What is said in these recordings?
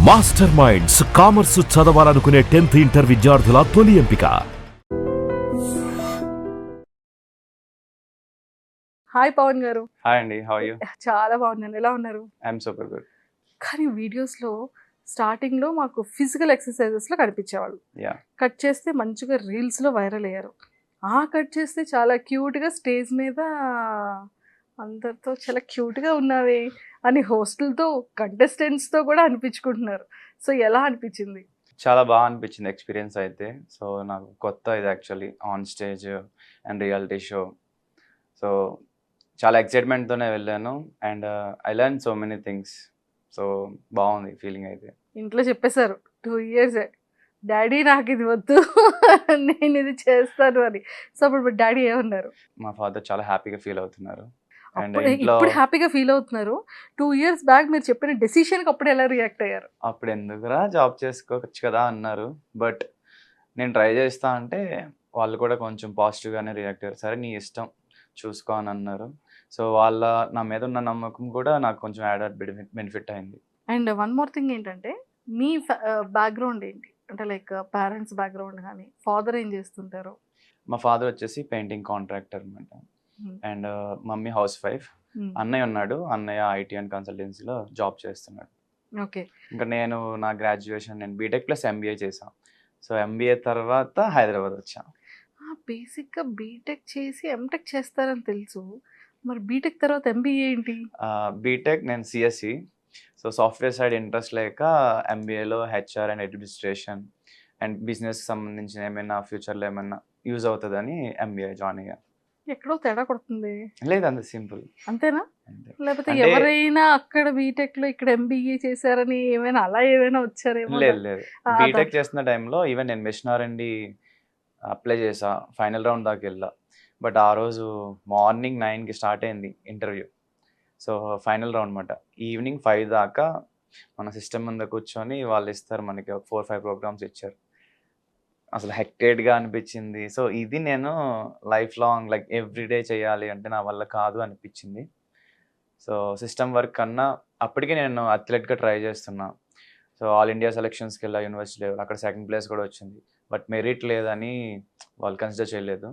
Master minds commerce చదవాలనుకునే 10th inter విద్యార్థుల తొలి ఎంపిక. హాయ్ పవన్ గారు. హాయ్ అండి, హౌ ఆర్ యూ? చాలా బాగున్నాను. ఎలా ఉన్నారు? I'm super good. కానీ వీడియోస్లో స్టార్టింగ్లో మాకు ఫిజికల్ ఎక్సర్సైజెస్లో కనిపించేవాళ్ళు. యా, కట్ చేస్తే మంచిగా రీల్స్లో వైరల్ అయ్యారు. కట్ చేస్తే చాలా క్యూట్గా స్టేజ్ మీద అందరితో చాలా క్యూట్గా ఉన్నావే అని హోస్టల్తో కంటెస్టెంట్స్తో కూడా అనిపించుకుంటున్నారు. సో ఎలా అనిపించింది? చాలా బాగా అనిపించింది ఎక్స్పీరియన్స్ అయితే. సో నాకు కొత్త ఇది actually on stage and reality show. So చాలా ఎక్సైట్మెంట్తోనే వెళ్ళాను and I learn so many things. So బాగుంది ఫీలింగ్ అయితే. ఇంట్లో చెప్పేశారు 2 years డాడీ నాకు ఇది వద్దు నేను ఇది చేస్తాను అని. సో అప్పుడు డాడీ ఏమన్నారు? మా ఫాదర్ చాలా హ్యాపీగా ఫీల్ అవుతున్నారు. అండ్ అప్పుడు ఇంట్లో ఇప్పుడు హ్యాపీగా ఫీల్ అవుతున్నారు. 2 years బ్యాక్ మీరు చెప్పిన డెసిషన్కి అప్పుడు ఎలా రియాక్ట్ అయ్యారు? అప్పుడు ఎందుకురా జాబ్ చేసుకోవచ్చు కదా అన్నారు. బట్ నేను ట్రై చేస్తా అంటే వాళ్ళు కూడా కొంచెం పాజిటివ్గానే రియాక్ట్ అయ్యారు. సరే నీ ఇష్టం చూసుకో అని అన్నారు. సో వాళ్ళ నా మీద ఉన్న నమ్మకం కూడా నాకు కొంచెం యాడెడ్ బెనిఫిట్ అయింది. అండ్ వన్ మోర్ థింగ్ ఏంటంటే మీ బ్యాక్గ్రౌండ్ ఏంటి? అంటే లైక్ పేరెంట్స్ బ్యాక్గ్రౌండ్ కానీ, ఫాదర్ ఏం చేస్తుంటారు? మా ఫాదర్ వచ్చేసి పెయింటింగ్ కాంట్రాక్టర్ అనమాట. And mummy house wife. అన్నయ్య ఉన్నాడు. అన్నయ్య ఐటీ అండ్ కన్సల్టెన్సీలో జాబ్ చేస్తున్నాడు. ఓకే. ఇంకా నేను నా గ్రాడ్యుయేషన్ నేను బీటెక్ ప్లస్ ఎంబీఏ చేశాను. సో ఎంబీఏ తర్వాత హైదరాబాద్ వచ్చాను. బేసిక్గా బీటెక్ చేసి ఎంటెక్ చేస్తారని తెలుసు. మరి బీటెక్ తర్వాత ఎంబీఏ ఏంటి? బీటెక్ నేను CSC. So software side interest లేక ఎంబీఏలో హెచ్ఆర్ అండ్ అడ్మినిస్ట్రేషన్ అండ్ బిజినెస్కి సంబంధించిన ఏమైనా ఫ్యూచర్లో ఏమైనా యూజ్ అవుతుందని ఎంబీఏ జాయిన్ అయ్యాను. ఎక్కడో తేడా కొడుతుంది. లేదు, అంత సింపుల్ అంతేనా? అంతే. లేకపోతే అంటే- ఎవరైనా అక్కడ బీటెక్లో ఇక్కడ ఎంబీఏ చేశారని ఏమైనా అలా ఏమైనా వచ్చారేమో? లేదు లేదు, ఆ, బీటెక్ చేస్తున్న టైంలో ఈవెన్ నేను మిషన్ ఆర్&డి అప్లై చేసా. ఫైనల్ రౌండ్ దాకా వెళ్ళా. బట్ ఆ రోజు మార్నింగ్ 9కి స్టార్ట్ అయింది ఇంటర్వ్యూ. సో ఫైనల్ రౌండ్ అనమాట. ఈవినింగ్ 5 దాకా మన సిస్టమ్ ముందు కూర్చొని వాళ్ళు ఇస్తారు మనకి 4-5 ప్రోగ్రామ్స్ ఇచ్చారు. అసలు హెక్టెడ్గా అనిపించింది. సో ఇది నేను లైఫ్ లాంగ్ లైక్ ఎవ్రీడే చేయాలి అంటే నా వల్ల కాదు అనిపించింది. సో సిస్టమ్ వర్క్ కన్నా అప్పటికి నేను అథ్లెట్గా ట్రై చేస్తున్నా. సో ఆల్ ఇండియా సెలెక్షన్స్కి వెళ్ళా యూనివర్సిటీ లెవెల్. అక్కడ సెకండ్ ప్లేస్ కూడా వచ్చింది. బట్ మెరిట్ లేదని వాళ్ళు కన్సిడర్ చేయలేదు.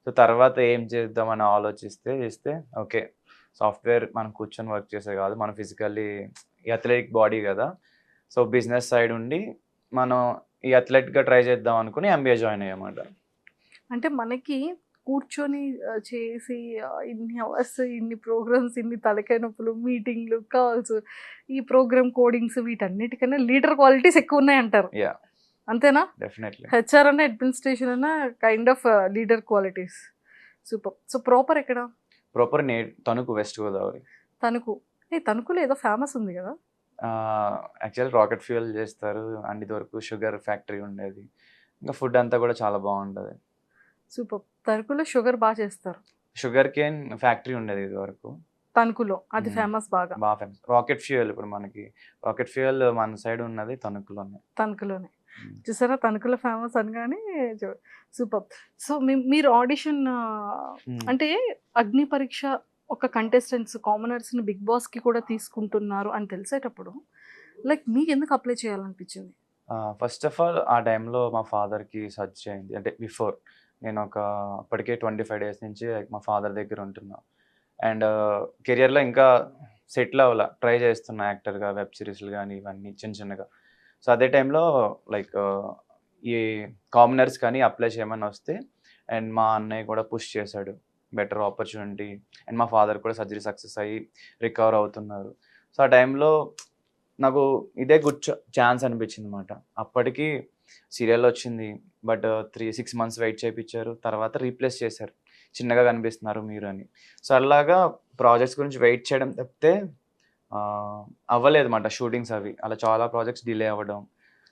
సో తర్వాత ఏం చేద్దామని ఆలోచిస్తే ఓకే, సాఫ్ట్వేర్ మనం కూర్చొని వర్క్ చేసే కాదు, మనం ఫిజికల్లీ ఈ అథ్లెటిక్ బాడీ కదా. సో బిజినెస్ సైడ్ ఉండి మనం ఈ అథ్లెట్గా ట్రై చేద్దాం అనుకుని ఎంబీఏ జాయిన్ అయ్యామాట. అంటే మనకి కూర్చొని చేసి ఇన్ని అవర్స్, ఇన్ని ప్రోగ్రామ్స్, ఇన్ని తలకాయ నొప్పులు, మీటింగ్లు, కాల్స్, ఈ ప్రోగ్రామ్ కోడింగ్స్, వీటన్నిటికన్నా లీడర్ క్వాలిటీస్ ఎక్కువ ఉన్నాయంటారు. యా, అంతేనా? డెఫినెట్లీ. హెచ్ఆర్ అన్న అడ్మినిస్ట్రేషన్ అన్న kind of leader qualities. Super. So proper ఎక్కడ? Proper Tanuku, west Godavari. తణుకు. తణుకులో ఏదో ఫేమస్ ఉంది కదా? యాక్చువల్ రాకెట్ ఫ్యూయల్ చేస్తారు. అండ్ ఇది వరకు షుగర్ ఫ్యాక్టరీ ఉండేది. ఇంకా ఫుడ్ అంతా కూడా చాలా బాగుంటుంది. సూపర్. తణుకులో షుగర్ బాగా చేస్తారు. షుగర్ కేన్ ఫ్యాక్టరీ ఉండేది ఇది వరకు తణుకులో అది ఫేమస్ బాగా. బాగా ఫేమస్. రాకెట్ ఫ్యూయల్ ఇప్పుడు మనకి రాకెట్ ఫ్యూయల్ మన సైడ్ ఉన్నది తణుకులోనే. తణుకులోనే చూసారా? తణుకులో ఫేమస్ అనగానే సూపర్. సో మీరు ఆడిషన్ అంటే అగ్ని పరీక్ష ఒక కంటెస్టెంట్స్ కామనర్స్ని బిగ్ బాస్కి కూడా తీసుకుంటున్నారు అని తెలిసేటప్పుడు లైక్ మీకు ఎందుకు అప్లై చేయాలనిపించింది? ఫస్ట్ ఆఫ్ ఆల్ ఆ టైంలో మా ఫాదర్కి సర్చ్ అయింది. అంటే బిఫోర్ నేను అప్పటికే 25 days నుంచి మా ఫాదర్ దగ్గర ఉంటున్నా. అండ్ కెరియర్లో ఇంకా సెటిల్ అవ్వాల ట్రై చేస్తున్నా యాక్టర్గా, వెబ్ సిరీస్లు కానీ ఇవన్నీ చిన్న చిన్నగా. సో అదే టైంలో లైక్ ఈ కామనర్స్ కానీ అప్లై చేయమని వస్తే అండ్ మా అన్నయ్య కూడా పుష్ చేశాడు, బెటర్ ఆపర్చునిటీ. అండ్ మా ఫాదర్ కూడా సర్జరీ సక్సెస్ అయ్యి రికవర్ అవుతున్నారు. సో ఆ టైంలో నాకు ఇదే గుడ్ ఛాన్స్ అనిపించింది అనమాట. అప్పటికి సీరియల్ వచ్చింది. బట్ 3-6 months వెయిట్ చేయించారు. తర్వాత రీప్లేస్ చేశారు, చిన్నగా కనిపిస్తున్నారు మీరు అని. సో అలాగా ప్రాజెక్ట్స్ గురించి వెయిట్ చేయడం తప్పితే అవ్వలేదు అన్నమాట షూటింగ్స్ అవి. అలా చాలా ప్రాజెక్ట్స్ డిలే అవ్వడం.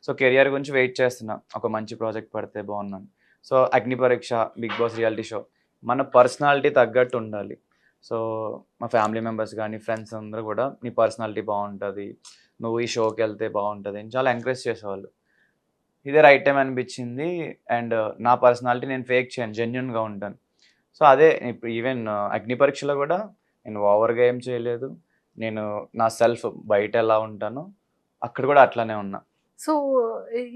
సో కెరియర్ గురించి వెయిట్ చేస్తున్నా, ఒక మంచి ప్రాజెక్ట్ పడితే బాగున్నాను. సో అగ్ని పరీక్ష, బిగ్ బాస్ రియాలిటీ షో మన పర్సనాలిటీ తగ్గట్టు ఉండాలి. సో మా ఫ్యామిలీ మెంబర్స్ కానీ ఫ్రెండ్స్ అందరూ కూడా నీ పర్సనాలిటీ బాగుంటుంది, నువ్వు ఈ షోకి వెళ్తే బాగుంటుంది అని చాలా ఎంకరేజ్ చేసేవాళ్ళు. ఇదే రైట్ టైం అనిపించింది. అండ్ నా పర్సనాలిటీ నేను ఫేక్ చేయను, జెన్యున్గా ఉంటాను. సో అదే ఇప్పుడు ఈవెన్ అగ్ని పరీక్షలో కూడా నేను ఓవర్గా ఏం చేయలేదు. నేను నా సెల్ఫ్ బయట ఎలా ఉంటానో అక్కడ కూడా అట్లానే ఉన్నా. సో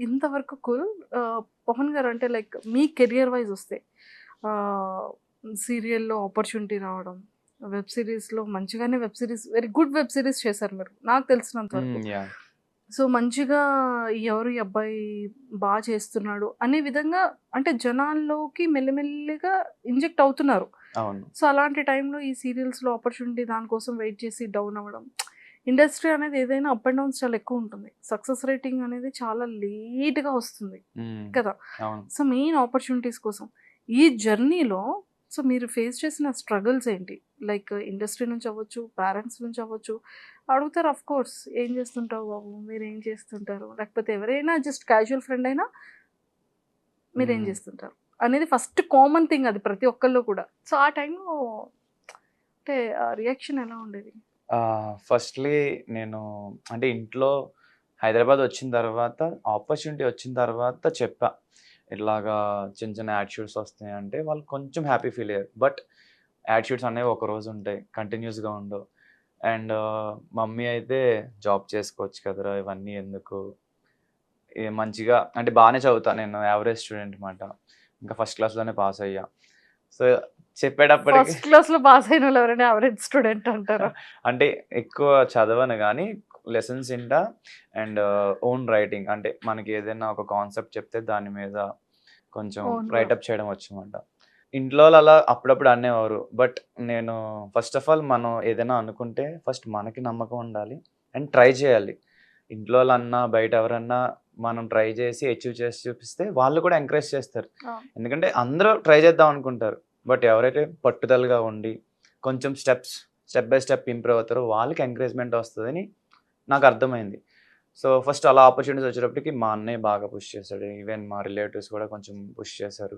ఇంతవరకు కూల్. పవన్ గారు అంటే లైక్ మీ కెరియర్ వైజ్ వస్తే సీరియల్లో ఆపర్చునిటీ రావడం, వెబ్ సిరీస్లో మంచిగానే web series, very good web series చేశారు మీరు నాకు తెలిసినంత వరకు. Yeah. సో మంచిగా ఎవరు ఈ అబ్బాయి బాగా చేస్తున్నాడు అనే విధంగా అంటే జనాల్లోకి మెల్లిమెల్లిగా ఇంజెక్ట్ అవుతున్నారు. అవును. సో అలాంటి టైంలో ఈ సీరియల్స్లో ఆపర్చునిటీ దానికోసం వెయిట్ చేసి డౌన్ అవ్వడం, ఇండస్ట్రీ అనేది ఏదైనా అప్ అండ్ డౌన్స్ చాలా ఎక్కువ ఉంటుంది. సక్సెస్ రేటింగ్ అనేది చాలా లేట్గా వస్తుంది కదా. అవును. సో మెయిన్ ఆపర్చునిటీస్ కోసం ఈ జర్నీలో సో మీరు ఫేస్ చేసిన స్ట్రగుల్స్ ఏంటి? లైక్ ఇండస్ట్రీ నుంచి అవ్వచ్చు, పేరెంట్స్ నుంచి అవ్వచ్చు, అడుగుతారు ఆఫ్ కోర్స్ ఏం చేస్తుంటావు బాబు, మీరు ఏం చేస్తుంటారు, లేకపోతే ఎవరైనా జస్ట్ క్యాజువల్ ఫ్రెండ్ అయినా మీరు ఏం చేస్తుంటారు అనేది ఫస్ట్ కామన్ థింగ్, అది ప్రతి ఒక్కళ్ళు కూడా. సో ఆ టైంలో అంటే రియాక్షన్ ఎలా ఉండేది? ఫస్ట్లీ నేను అంటే ఇంట్లో హైదరాబాద్ వచ్చిన తర్వాత ఆపర్చునిటీ వచ్చిన తర్వాత చెప్పా, ఇట్లాగా చిన్న చిన్న యాడ్ షూట్స్ వస్తాయి అంటే వాళ్ళు కొంచెం హ్యాపీ ఫీల్ అయ్యారు. బట్ యాడ్ షూట్స్ అనేవి ఒక రోజు ఉంటాయి, కంటిన్యూస్గా ఉండవు. అండ్ మమ్మీ అయితే జాబ్ చేసుకోవచ్చు కదరా, ఇవన్నీ ఎందుకు, మంచిగా అంటే బాగానే చదువుతా, నేను యావరేజ్ స్టూడెంట్ అనమాట, ఇంకా ఫస్ట్ క్లాస్లోనే పాస్ అయ్యా. సో చెప్పేటప్పటికి ఫస్ట్ క్లాస్లో పాస్ అయిన వాళ్ళు ఎవరైనా యావరేజ్ స్టూడెంట్ అంటారా? అంటే ఎక్కువ చదవను కానీ లెసన్స్ వింటా. అండ్ ఓన్ రైటింగ్ అంటే మనకి ఏదైనా ఒక కాన్సెప్ట్ చెప్తే దాని మీద కొంచెం Own గా. రైటప్ చేయడం వచ్చనమాట. ఇంట్లో వాళ్ళు అలా అప్పుడప్పుడు అనేవారు. బట్ నేను ఫస్ట్ ఆఫ్ ఆల్ మనం ఏదైనా అనుకుంటే ఫస్ట్ మనకి నమ్మకం ఉండాలి అండ్ ట్రై చేయాలి. ఇంట్లో వాళ్ళు అన్నా బయట ఎవరన్నా మనం ట్రై చేసి అచీవ్ చేసి చూపిస్తే వాళ్ళు కూడా ఎంకరేజ్ చేస్తారు. ఎందుకంటే అందరూ ట్రై చేద్దాం అనుకుంటారు. బట్ ఎవరైతే పట్టుదలగా ఉండి కొంచెం స్టెప్ బై స్టెప్ ఇంప్రూవ్ అవుతారో వాళ్ళకి ఎంకరేజ్మెంట్ వస్తుందని నాకు అర్థమైంది. సో ఫస్ట్ అలా ఆపర్చునిటీస్ వచ్చేటప్పటికి మా అన్నయ్య బాగా పుష్ చేశాడు, ఈవెన్ మా రిలేటివ్స్ కూడా కొంచెం పుష్ చేశారు.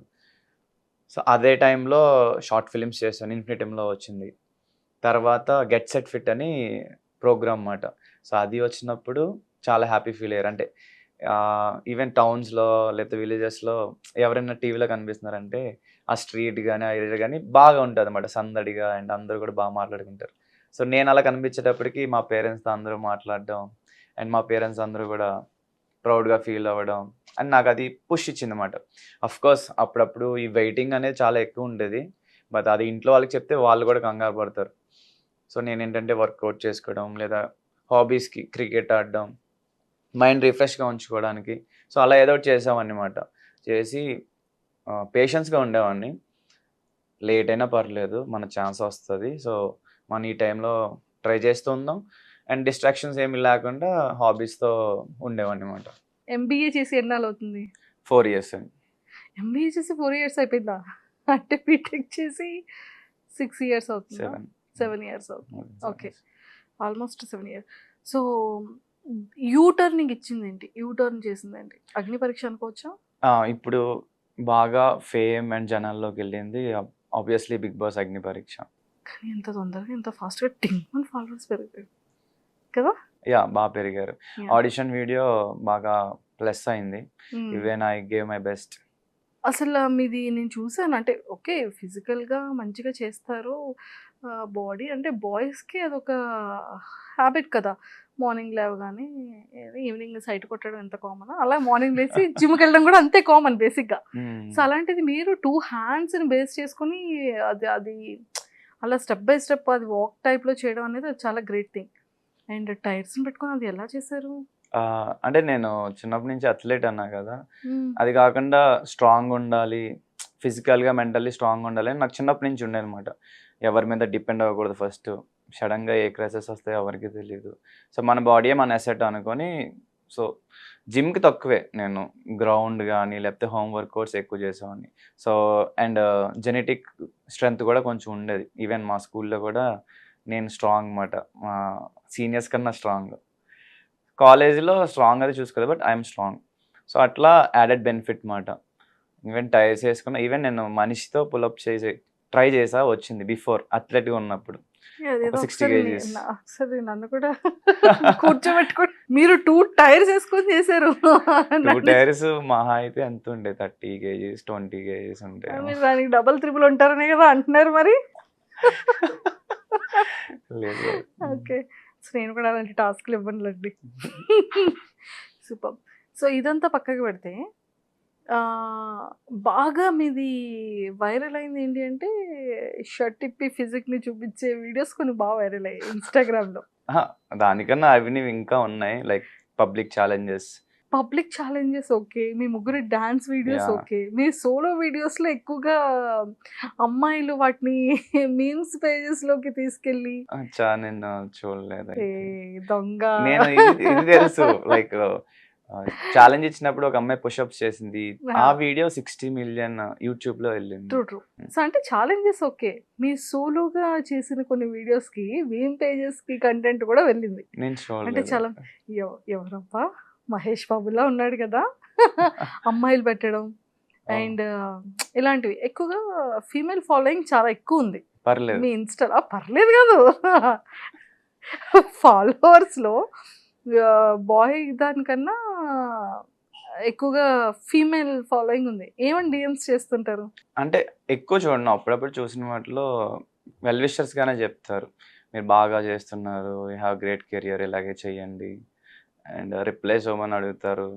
సో అదే టైంలో షార్ట్ ఫిలిమ్స్ చేశాను, ఇన్ఫినిటంలో వచ్చింది. తర్వాత గెట్ సెట్ ఫిట్ అని ప్రోగ్రామ్ అన్నమాట. సో అది వచ్చినప్పుడు చాలా హ్యాపీ ఫీల్ అయ్యారు. అంటే ఈవెన్ టౌన్స్లో లేకపోతే విలేజెస్లో ఎవరైనా టీవీలో కనిపిస్తున్నారంటే ఆ స్ట్రీట్ కానీ ఆ ఏరియా కానీ బాగా ఉంటుంది అన్నమాట, సందడిగా, అండ్ అందరూ కూడా బాగా మాట్లాడుకుంటారు. సో నేను అలా కనిపించేటప్పటికి మా పేరెంట్స్తో అందరూ మాట్లాడడం అండ్ మా పేరెంట్స్ అందరూ కూడా ప్రౌడ్గా ఫీల్ అవ్వడం అండ్ నాకు అది పుష్ ఇచ్చింది అన్నమాట. కోర్స్ అప్పుడప్పుడు ఈ వెయిటింగ్ అనేది చాలా ఎక్కువ ఉండేది. బట్ అది ఇంట్లో వాళ్ళకి చెప్తే వాళ్ళు కూడా కంగారు పడతారు. సో నేను ఏంటంటే వర్కౌట్ చేసుకోవడం లేదా హాబీస్కి క్రికెట్ ఆడడం, మైండ్ రిఫ్రెష్గా ఉంచుకోవడానికి సో అలా ఏదో ఒకటి చేసామన్నమాట. చేసి పేషెన్స్గా ఉండేవాడిని. లేట్ అయినా పర్లేదు, మన ఛాన్స్ వస్తుంది. సో మనం ఈ టైంలో ట్రై చేస్తూ ఉందాం అండ్ డిస్ట్రాక్షన్స్ ఏమి లేకుండా హాబీస్తో ఉండేవాడిని అనమాట. ఎంబీఏ చేసి ఎన్నాళ్ళు అవుతుంది? 4 years అండి. ఎంబీఏ చేసి 4 years అయిపోయిందా? అంటే బీటెక్ చేసి 6 years అవుతుందా? 7 years అవుతుంది. Okay, almost 7 years. So U turning ఇచ్చిందేంటి, యూ టర్న్ చేసిందేంటి? అగ్ని పరీక్ష అనుకోవచ్చా? ఇప్పుడు బాగా ఫేమ్ అండ్ జనాల్లోకి వెళ్ళింది ఆబ్వియస్లీ బిగ్ బాస్ అగ్ని పరీక్ష. కానీ ఎంత తొందరగా ఎంత ఫాస్ట్గా 10 ఫాలోవర్స్ పెరిగారు కదా. బాగా పెరిగారు. ఆడిషన్ వీడియో బాగా ప్లస్ అయింది. Even I gave my best. అసలు మీది నేను చూసాను, అంటే ఓకే ఫిజికల్గా మంచిగా చేస్తారు, బాడీ అంటే బాయ్స్కి అదొక హ్యాబిట్ కదా. మార్నింగ్ లేవగానే ఈవినింగ్ సైట్ కొట్టడం ఎంత కామన్, అలా మార్నింగ్ లేచి జిమ్కి వెళ్ళడం కూడా అంతే కామన్ బేసిక్గా. సో అలాంటిది మీరు 2 handsని బేస్ చేసుకొని అది అలా స్టెప్ బై స్టెప్ అది వాక్ టైప్లో చేయడం అనేది చాలా గ్రేట్ థింగ్. అండ్ టైర్స్ని పెట్టుకొని అది ఎలా చేశారు? అంటే నేను చిన్నప్పటి నుంచి అథ్లెట్ అన్నా కదా, అది కాకుండా స్ట్రాంగ్ ఉండాలి, ఫిజికల్గా మెంటల్లీ స్ట్రాంగ్ ఉండాలి అని నాకు చిన్నప్పటి నుంచి ఉండే అనమాట. ఎవరి మీద డిపెండ్ అవ్వకూడదు. ఫస్ట్ సడన్గా ఏ క్రైసెస్ వస్తాయో ఎవరికి తెలియదు. సో మన బాడీయే మన అసెట్ అనుకొని సో జిమ్కి తక్కువే, నేను గ్రౌండ్ కానీ లేకపోతే హోమ్ వర్కౌట్స్ ఎక్కువ చేసేవాడిని. సో అండ్ జెనెటిక్ స్ట్రెంగ్త్ కూడా కొంచెం ఉండేది. ఈవెన్ మా స్కూల్లో కూడా నేను స్ట్రాంగ్ అన్నమాట, మా సీనియర్స్ కన్నా స్ట్రాంగ్. కాలేజీలో స్ట్రాంగ్ అది చూసుకోలేదు, బట్ ఐఎమ్ స్ట్రాంగ్. సో అట్లా యాడెడ్ బెనిఫిట్ మాట. ఈవెన్ టైర్స్ వేసుకున్నా, ఈవెన్ నేను మనిషితో పుల్అప్ చేసి ట్రై చేసా, వచ్చింది బిఫోర్ అథ్లెట్గా ఉన్నప్పుడు. 60 kgs. సరే నన్ను కూడా కూర్చోబెట్టుకొని మీరు 2 టైర్స్ వేసుకొని చేశారు. 2 టైర్స్ మహా అయితే ఎంత ఉండే, 30 kgs 20 kgs ఉంటే. మీరు దానికి డబల్ త్రిబుల్ ఉంటారనే కదా అంటున్నారు మరి. లేదు. ఓకే, సో నేను కూడా అలాంటి టాస్క్లు ఇవ్వనులేండి. సూపర్. సో ఇదంతా పక్కకు పెడితే బాగా మీది వైరల్ అయింది ఏంటి అంటే షర్ట్ ఇప్పి ఫిజిక్ని చూపించే వీడియోస్ కొన్ని బాగా వైరల్ అయ్యాయి ఇన్స్టాగ్రామ్లో. దానికన్నా అవి ఇంకా ఉన్నాయి, like public challenges. Public challenges okay, మీ ముగ్గురి డాన్స్ వీడియోస్ Yeah. ఓకే, మీ సోలో వీడియోస్లో ఎక్కువగా అమ్మాయిలు వాటిని మీమ్స్ పేజెస్లోకి తీసుకెళ్ళి నేను చూడలేదు. ఏ దొంగ నేను ఇది తెలుసు, లైక్ ఛాలెంజ్ ఇచ్చినప్పుడు ఒక అమ్మాయి పుషప్స్ చేసింది, ఆ వీడియో 60 million యూట్యూబ్ లో వెళ్ళింది. True true. సో అంటే ఛాలెంజెస్ ఓకే, మీ సోలోగా చేసిన కొన్ని వీడియోస్కి మీమ్ పేజెస్కి కంటెంట్ కూడా వెళ్ళింది. నేను అంటే చూడలేదు. చాలా ఎవరబ్బా మహేష్ బాబులా ఉన్నాడు కదా అమ్మాయిలు పెట్టడం అండ్ ఇలాంటివి ఎక్కువగా ఫీమేల్ ఫాలోయింగ్ చాలా ఎక్కువ ఉంది పర్లేదు. మీ ఇన్స్టాలో. పర్లేదు కాదు, ఫాలోవర్స్లో బాయ్ దానికన్నా ఎక్కువగా ఫీమేల్ ఫాలోయింగ్ ఉంది. ఏమని డిఎమ్స్ చేస్తుంటారు? అంటే ఎక్కువ చూడను, అప్పుడప్పుడు చూసిన వాటిలో వెల్ విషర్స్ గానే చెప్తారు, మీరు బాగా చేస్తున్నారు, యూ హ్యావ్ గ్రేట్ కెరియర్, ఇలాగే చెయ్యండి, అండ్ రిప్లై చేయమని అడుగుతారు.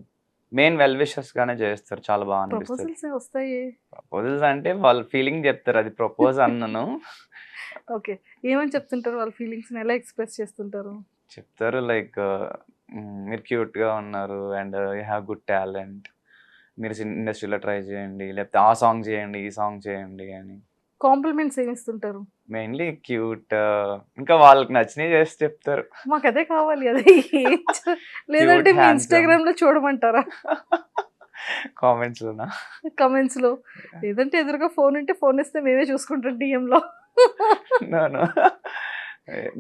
మెయిన్ వెల్ విషర్స్ గానే చేస్తారు, చాలా బాగా అనిపిస్తుంది. ప్రపోజల్స్ వస్తాయి. ప్రపోజల్స్ అంటే వాళ్ళ ఫీలింగ్ చెప్తారు, అది ప్రపోజ్ అన్నను. ఓకే, ఏమని చెప్తుంటారు? వాళ్ళ ఫీలింగ్స్ని ఎలా ఎక్స్ప్రెస్ చేస్తుంటారు? చెప్తారు లైక్ మీరు క్యూట్ గా ఉన్నారు and you have good talent, మీరు ఇండస్ట్రీలో ట్రై చేయండి, లేకపోతే ఆ సాంగ్ చేయండి, ఈ సాంగ్ చేయండి అని. కాంప్లిమెంట్స్ ఏమి ఇస్తుంటారు? మెయిన్లీ క్యూట్, ఇంకా వాళ్ళకి నచ్చినవి చేసి చెప్తారు. మాకు అదే కావాలి, అదే లేదంటే మీ handsome. ఇన్స్టాగ్రామ్ లో చూడమంటారా కామెంట్స్ లోనా? కమెంట్స్ లో? లేదంటే ఎదురుగా ఫోన్ ఉంటే ఫోన్ ఇస్తే మేమే చూసుకుంటాం DM లో.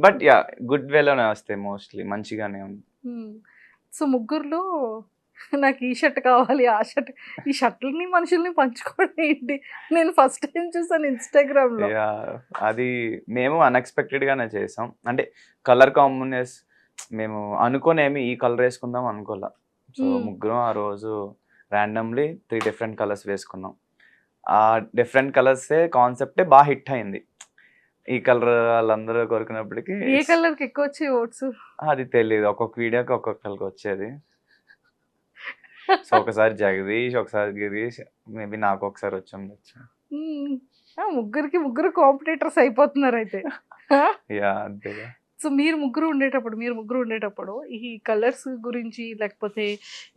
బట్ యా, గుడ్ వేలోనే వస్తాయి మోస్ట్లీ, మంచిగానే ఉంది. సో ముగ్గురులో నాకు ఈ షర్ట్ కావాలి, ఆ షర్ట్, ఈ షర్ట్లని మనుషుల్ని పంచుకోవడం ఏంటి? నేను ఫస్ట్ టైం చూసాను ఇన్స్టాగ్రామ్ లో. యా, అది మేము అన్ఎక్స్పెక్టెడ్ గానే చేసాం. అంటే కలర్ కాంబినేషన్ మేము అనుకోనేమి ఈ కలర్ వేసుకుందాం అనుకోలే. సో ముగ్గురం ఆ రోజు ర్యాండమ్లీ 3 different కలర్స్ వేసుకున్నాం. ఆ డిఫరెంట్ కలర్సే కాన్సెప్టే బాగా హిట్ అయింది. ఈ కలర్ వాళ్ళందరూ కోరుకున్నప్పటికీ ఏ కలర్ కి ఎక్కువ వచ్చాయి ఓట్స్? అది తెలియదు, ఒక్కొక్క వీడియోకి ఒక్కొక్కరికి వచ్చేది. సో ఒకసారి జగదీష్, ఒకసారి గిరీష్, మేబీ నాకు ఒకసారి వచ్చి ఉండొచ్చు. ముగ్గురికి ముగ్గురు కాంపిటేటర్స్ అయిపోతున్నారు అయితే. యా అంతేగా. సో మీరు ముగ్గురు ఉండేటప్పుడు ఈ కలర్స్ గురించి లేకపోతే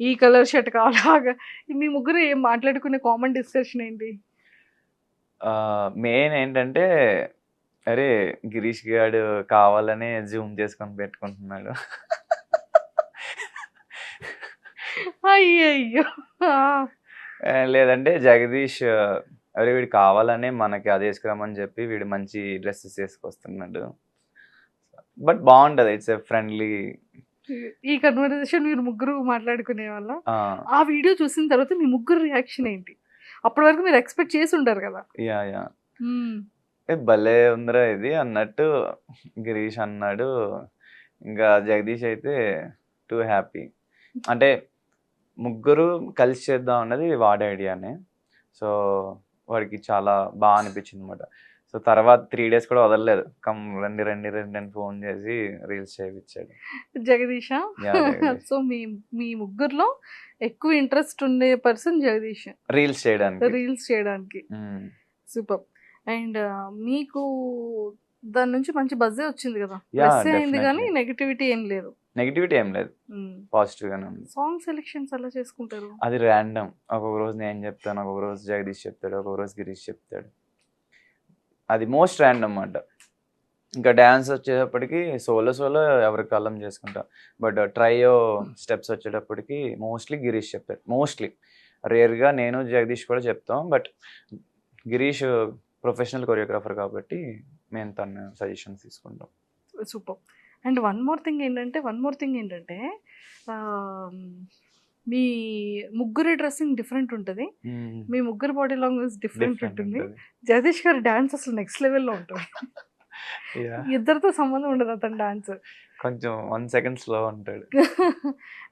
ఈ కలర్ షర్ట్ కావాలాగా మీ ముగ్గురు ఏం మాట్లాడుకునే కామన్ డిస్కషన్ ఏంటి? మెయిన్ ఏంటంటే, అరే గిరీష్ గాడు కావాలని జూమ్ చేసుకొని పెట్టుకుంటున్నాడు. అయ్యయ్యో. లేదంటే జగదీష్, అరే వీడు కావాలనే మనకి అది వేసుకురామని చెప్పి వీడు మంచి డ్రెస్సెస్ వేసుకొస్తున్నాడు. బట్ బాగుంటది, ఇట్స్ ఎ ఫ్రెండ్లీ. ఈ కన్వర్సేషన్ మీరు ముగ్గురు మాట్లాడుకునే వాళ్ళ? ఆ వీడియో చూసిన తర్వాత మీ ముగ్గురు రియాక్షన్ ఏంటి? అప్పటి వరకు మీరు ఎక్స్పెక్ట్ చేసి ఉంటారు కదా. యా యా, భలే ఉందిరా ఇది అన్నట్టు గిరీష్ అన్నాడు. ఇంకా జగదీష్ అయితే టూ హ్యాపీ. అంటే ముగ్గురు కలిసి చేద్దాం అన్నది వాడి ఐడియానే. సో వాడికి చాలా బాగా అనిపించింది అనమాట. సో తర్వాత 3 days కూడా వదలలేదు, రండి రండి రండి అని ఫోన్ చేసి రీల్స్ చేయించాడు జగదీషా. జగదీష్. సో మీ ముగ్గురులో ఎక్కువ ఇంట్రెస్ట్ ఉండే పర్సన్ జగదీష్ రీల్స్ చేయడానికి. రీల్స్ చేయడానికి. సూపర్. అండ్ మీకు దాని నుంచి మంచి బజ్జే వచ్చింది కదా. ప్లస్ అయింది కానీ నెగటివిటీ ఏం లేదు. నెగిటివిటీ ఏం లేదు, పాజిటివ్ గానే ఉంది. సాంగ్ సెలెక్షన్స్ ఎలా చేసుకుంటారు? అది ర్యాండమ్, ఒక్కొక్క రోజు నేను చెప్తాను, ఒక్కొక్క రోజు జగదీష్ చెప్తాడు, ఒక్కొక్క రోజు గిరీష్ చెప్తాడు. అది మోస్ట్ ర్యాండమ్ అన్నమాట. ఇంకా డ్యాన్స్ వచ్చేటప్పటికి సోలో ఎవరి కాలం చేసుకుంటాం. బట్ ట్రైయో స్టెప్స్ వచ్చేటప్పటికి మోస్ట్లీ గిరీష్ చెప్తాడు. మోస్ట్లీ, రేర్గా నేను జగదీష్ కూడా చెప్తాం. బట్ గిరీష్ ప్రొఫెషనల్ కొరియోగ్రాఫర్ కాబట్టి మేము తన సజెషన్స్ తీసుకుంటాం. Super. And one more thing ఏంటంటే మీ ముగ్గురి డ్రెస్సింగ్ డిఫరెంట్ ఉంటుంది, మీ ముగ్గురు బాడీ లాంగ్వేజ్ డిఫరెంట్ ఉంటుంది. జగదీష్ గారి డాన్స్ అసలు నెక్స్ట్ లెవెల్లో ఉంటుంది. ఇద్దరితో సంబంధం ఉండదు అతని డాన్స్, కొంచెం 1 second స్లో ఉంటాడు.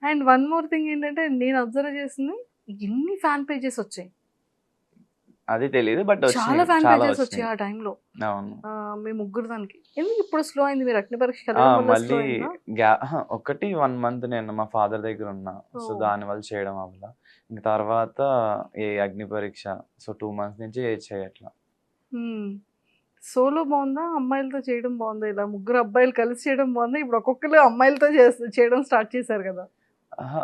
అండ్ వన్ మోర్ థింగ్ ఏంటంటే నేను అబ్జర్వ్ చేసింది, ఎన్ని ఫ్యాన్ పేజెస్ వచ్చాయి. అది తెలీదు, బట్ చాలా వచ్చినాయి, ఫ్యాన్ చాలా పేజెస్ వచ్చాయి వచ్చినాయి. ఆ టైంలో. అవును. మీ ముగ్గురు దానికి ఎందుకు ఇప్పుడు స్లో అయింది? మీరు అగ్ని పరీక్షకి వెళ్ళడం వల్ల స్లో మళ్ళీ అయిందా? ఒకటి 1 మంత్ నేను మా ఫాదర్ దగ్గర ఉన్నా. సో ఓ. దానివల్ల చేయడం అవ్వల. ఇంక తర్వాత ఏ అగ్ని పరీక్ష. సో 2 మంత్స్ నుంచి ఏది చేయట్లా. సోలో బాగుందా, అమ్మాయిలతో చేయడం బాగుందా? ఇలా ముగ్గురు అబ్బాయిలు కలిసి చేయడం బాగుందా? ఇప్పుడు ఒక్కొక్కరు అమ్మాయిలతో చేయడం స్టార్ట్ చేశారు కదా. ఆహా!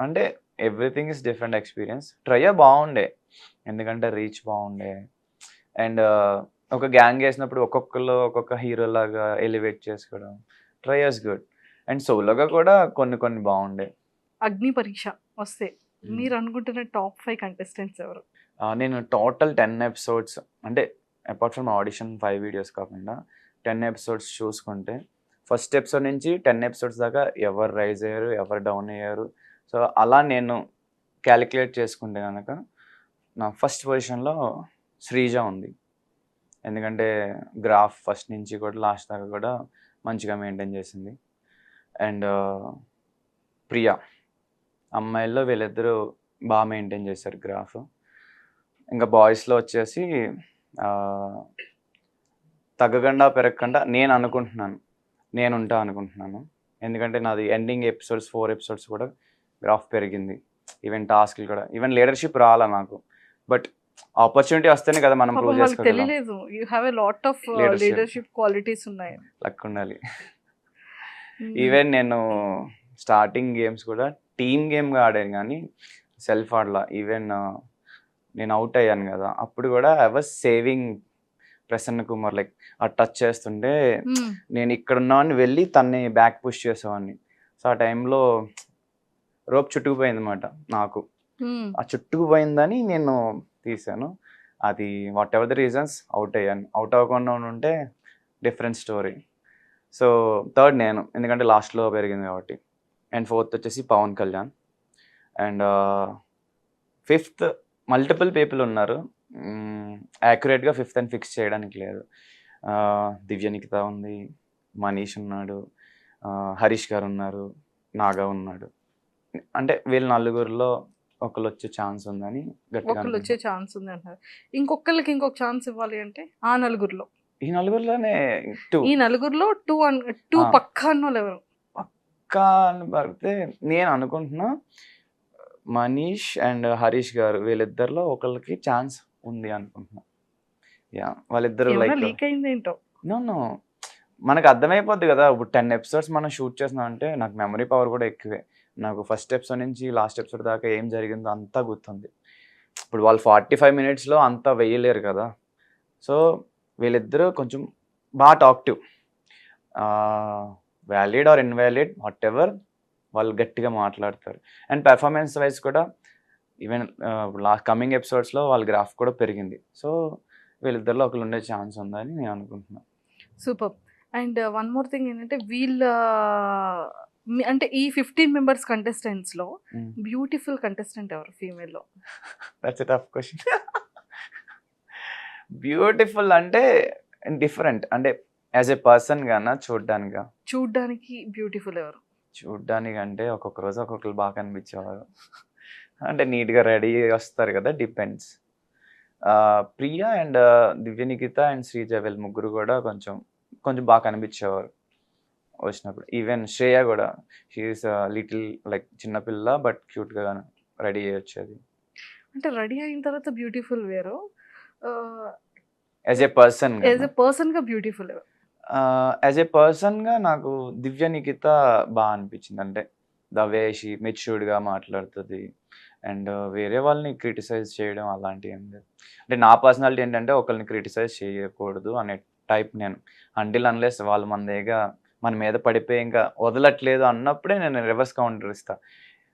అంటే ఎవ్రీథింగ్ ఇస్ డిఫరెంట్ ఎక్స్‌పీరియన్స్. ట్రైయే బావుండే. ఎందుకంటే రీచ్ బావుండే. అండ్ ఒక గ్యాంగ్ ఏసినప్పుడు ఒక్కొక్కళ్ళు ఒక్కొక్క హీరోలాగా ఎలివేట్ చేసుకోవడం. Try is good. అండ్ సోలోగా కూడా కొన్ని కొన్ని బావుండే. అగ్ని పరీక్ష వస్తే మీరు అనుకుంటున్న టాప్ 5 కంటెస్టెంట్స్ ఎవరు? నేను టోటల్ 10 ఎపిసోడ్స్, అంటే అపార్ట్ ఫ్రమ్ ఆడిషన్ 5 వీడియోస్ కాకుండా 10 ఎపిసోడ్స్ చూసుకుంటే ఫస్ట్ ఎపిసోడ్ నుంచి 10 ఎపిసోడ్స్ దాకా ఎవరు రైజ్ అయ్యారు, ఎవరు డౌన్ అయ్యారు. సో అలా నేను క్యాలిక్యులేట్ చేసుకుంటే కనుక నా ఫస్ట్ పొజిషన్లో శ్రీజ ఉంది. ఎందుకంటే గ్రాఫ్ ఫస్ట్ నుంచి కూడా లాస్ట్ దాకా కూడా మంచిగా మెయింటైన్ చేసింది. అండ్ ప్రియా, అమ్మాయిల్లో వీళ్ళిద్దరూ బాగా మెయింటైన్ చేశారు గ్రాఫ్. ఇంకా బాయ్స్లో వచ్చేసి తగ్గకుండా పెరగకుండా నేను అనుకుంటున్నాను, నేను ఉంటా అనుకుంటున్నాను. ఎందుకంటే నాది ఎండింగ్ ఎపిసోడ్స్ 4 ఎపిసోడ్స్ కూడా గ్రాఫ్ పెరిగింది. ఈవెన్ టాస్క్లు కూడా, ఈవెన్ లీడర్షిప్ రాలా నాకు. బట్ ఆపర్చునిటీ వస్తేనే కదా మనం ప్రూవ్ వాళ్ళకి చేసుకోగలం. తెలియలేదు you have a lot of leadership qualities ఉన్నాయి. లక్ ఉండాలి. ఈవెన్ నేను స్టార్టింగ్ గేమ్స్ కూడా టీమ్ గేమ్గా ఆడాను కానీ సెల్ఫ్ ఆడలా. ఈవెన్ నేను అవుట్ అయ్యాను కదా, అప్పుడు కూడా I was saving Prasanna Kumar. Like ఆ టచ్ చేస్తుంటే నేను ఇక్కడ ఉన్నాను వెళ్ళి తన్ని బ్యాక్ పుష్ చేసేవాడిని. సో ఆ టైంలో రోప్ చుట్టుకుపోయింది అనమాట నాకు. ఆ చుట్టుకుపోయిందని నేను తీసాను. అది what ever the reasons out అయ్యాను. అవుట్ అవ్వకుండా ఉంటే డిఫరెంట్ స్టోరీ. సో థర్డ్ నేను, ఎందుకంటే లాస్ట్లో పెరిగింది కాబట్టి. అండ్ ఫోర్త్ వచ్చేసి Pawan Kalyan. And fifth multiple people ఉన్నారు. యాక్యురేట్గా ఫిఫ్త్ అని ఫిక్స్ చేయడానికి లేదు. దివ్య నిఖిత ఉంది, మనీష్ ఉన్నాడు, హరీష్ గారు ఉన్నారు, నాగా ఉన్నాడు. అంటే వీళ్ళ నలుగురిలో ఒకళ్ళు వచ్చే ఛాన్స్ ఉందని గట్టిగా ఒకళ్ళు వచ్చే ఛాన్స్ ఉంది అంటారు. ఇంకొకళ్ళకి ఇంకొక ఛాన్స్ ఇవ్వాలి అంటే ఆ నలుగురిలో, ఈ నలుగురిలోనే 2 ఈ నలుగురిలో 2 పక్కా అన్నోళ్ళు ఎవరు? పక్కా అని పడితే నేను అనుకుంటున్నా మనీష్ అండ్ హరీష్ గారు, వీళ్ళిద్దరిలో ఒకళ్ళకి ఛాన్స్ ఉంది అనుకుంటున్నా. యా, వాళ్ళిద్దరు లైక్ లీక్ అయింది ఏంటో. నో మనకు అర్థమైపోద్ది కదా. ఇప్పుడు 10 ఎపిసోడ్స్ మనం షూట్ చేస్తున్నాం అంటే నాకు మెమరీ పవర్ కూడా ఎక్కువే. నాకు ఫస్ట్ ఎపిసోడ్ నుంచి లాస్ట్ ఎపిసోడ్ దాకా ఏం జరిగిందో అంతా గుర్తుంది. ఇప్పుడు వాళ్ళు 45 మినిట్స్లో అంతా వేయలేరు కదా. సో వీళ్ళిద్దరూ కొంచెం బాగా talkative, valid or invalid whatever, వాళ్ళు గట్టిగా మాట్లాడతారు. అండ్ పెర్ఫార్మెన్స్ వైజ్ కూడా ఈవెన్ కమింగ్ ఎపిసోడ్స్లో వాళ్ళ గ్రాఫ్ కూడా పెరిగింది. సో వీళ్ళిద్దరిలో ఒకరు ఉండే ఛాన్స్ ఉందని నేను అనుకుంటున్నాను. Super. And one more thing ఏంటంటే వీళ్ళ అంటే ఈ 15 మెంబర్స్ కంటెస్టెంట్స్లో బ్యూటిఫుల్ కంటెస్టెంట్ ఎవరు ఫీమేల్లో? That's a tough question. Beautiful అంటే డిఫరెంట్, అంటే యాజ్ ఎ పర్సన్ గానా చూడ్డానికి బ్యూటిఫుల్ ఎవరు? చూడ్డానికి అంటే ఒక్కొక్క రోజు ఒక్కొక్కరు బాగా కనిపించేవారు. అంటే నీట్గా రెడీ వస్తారు కదా, depends. Priya and Divya Nikhita and Sreeja వీళ్ళు ముగ్గురు కూడా కొంచెం బాగా కనిపించేవారు వచ్చినప్పుడు. ఈవెన్ శ్రేయ కూడా, షీఈస్ లిటిల్ లైక్ చిన్నపిల్ల బట్ క్యూట్గా రెడీ అయ్యి వచ్చేది. అంటే రెడీ అయిన తర్వాత బ్యూటిఫుల్ వేరు, యాజ్ ఏ పర్సన్గా బ్యూటిఫుల్ ఎవరు? యాజ్ ఏ పర్సన్గా నాకు దివ్య నిఖిత బాగా అనిపించింది. అంటే ద వే షీ మెచ్యూర్డ్గా మాట్లాడుతుంది అండ్ వేరే వాళ్ళని క్రిటిసైజ్ చేయడం అలాంటివి ఏం లేదు. అంటే నా పర్సనాలిటీ ఏంటంటే ఒకరిని క్రిటిసైజ్ చేయకూడదు అనే టైప్ నేను. అంటిల్ అన్లెస్ వాళ్ళు మన మీద పడిపోయి ఇంకా వదలట్లేదు అన్నప్పుడే నేను రివర్స్ కౌంటర్ ఇస్తాను.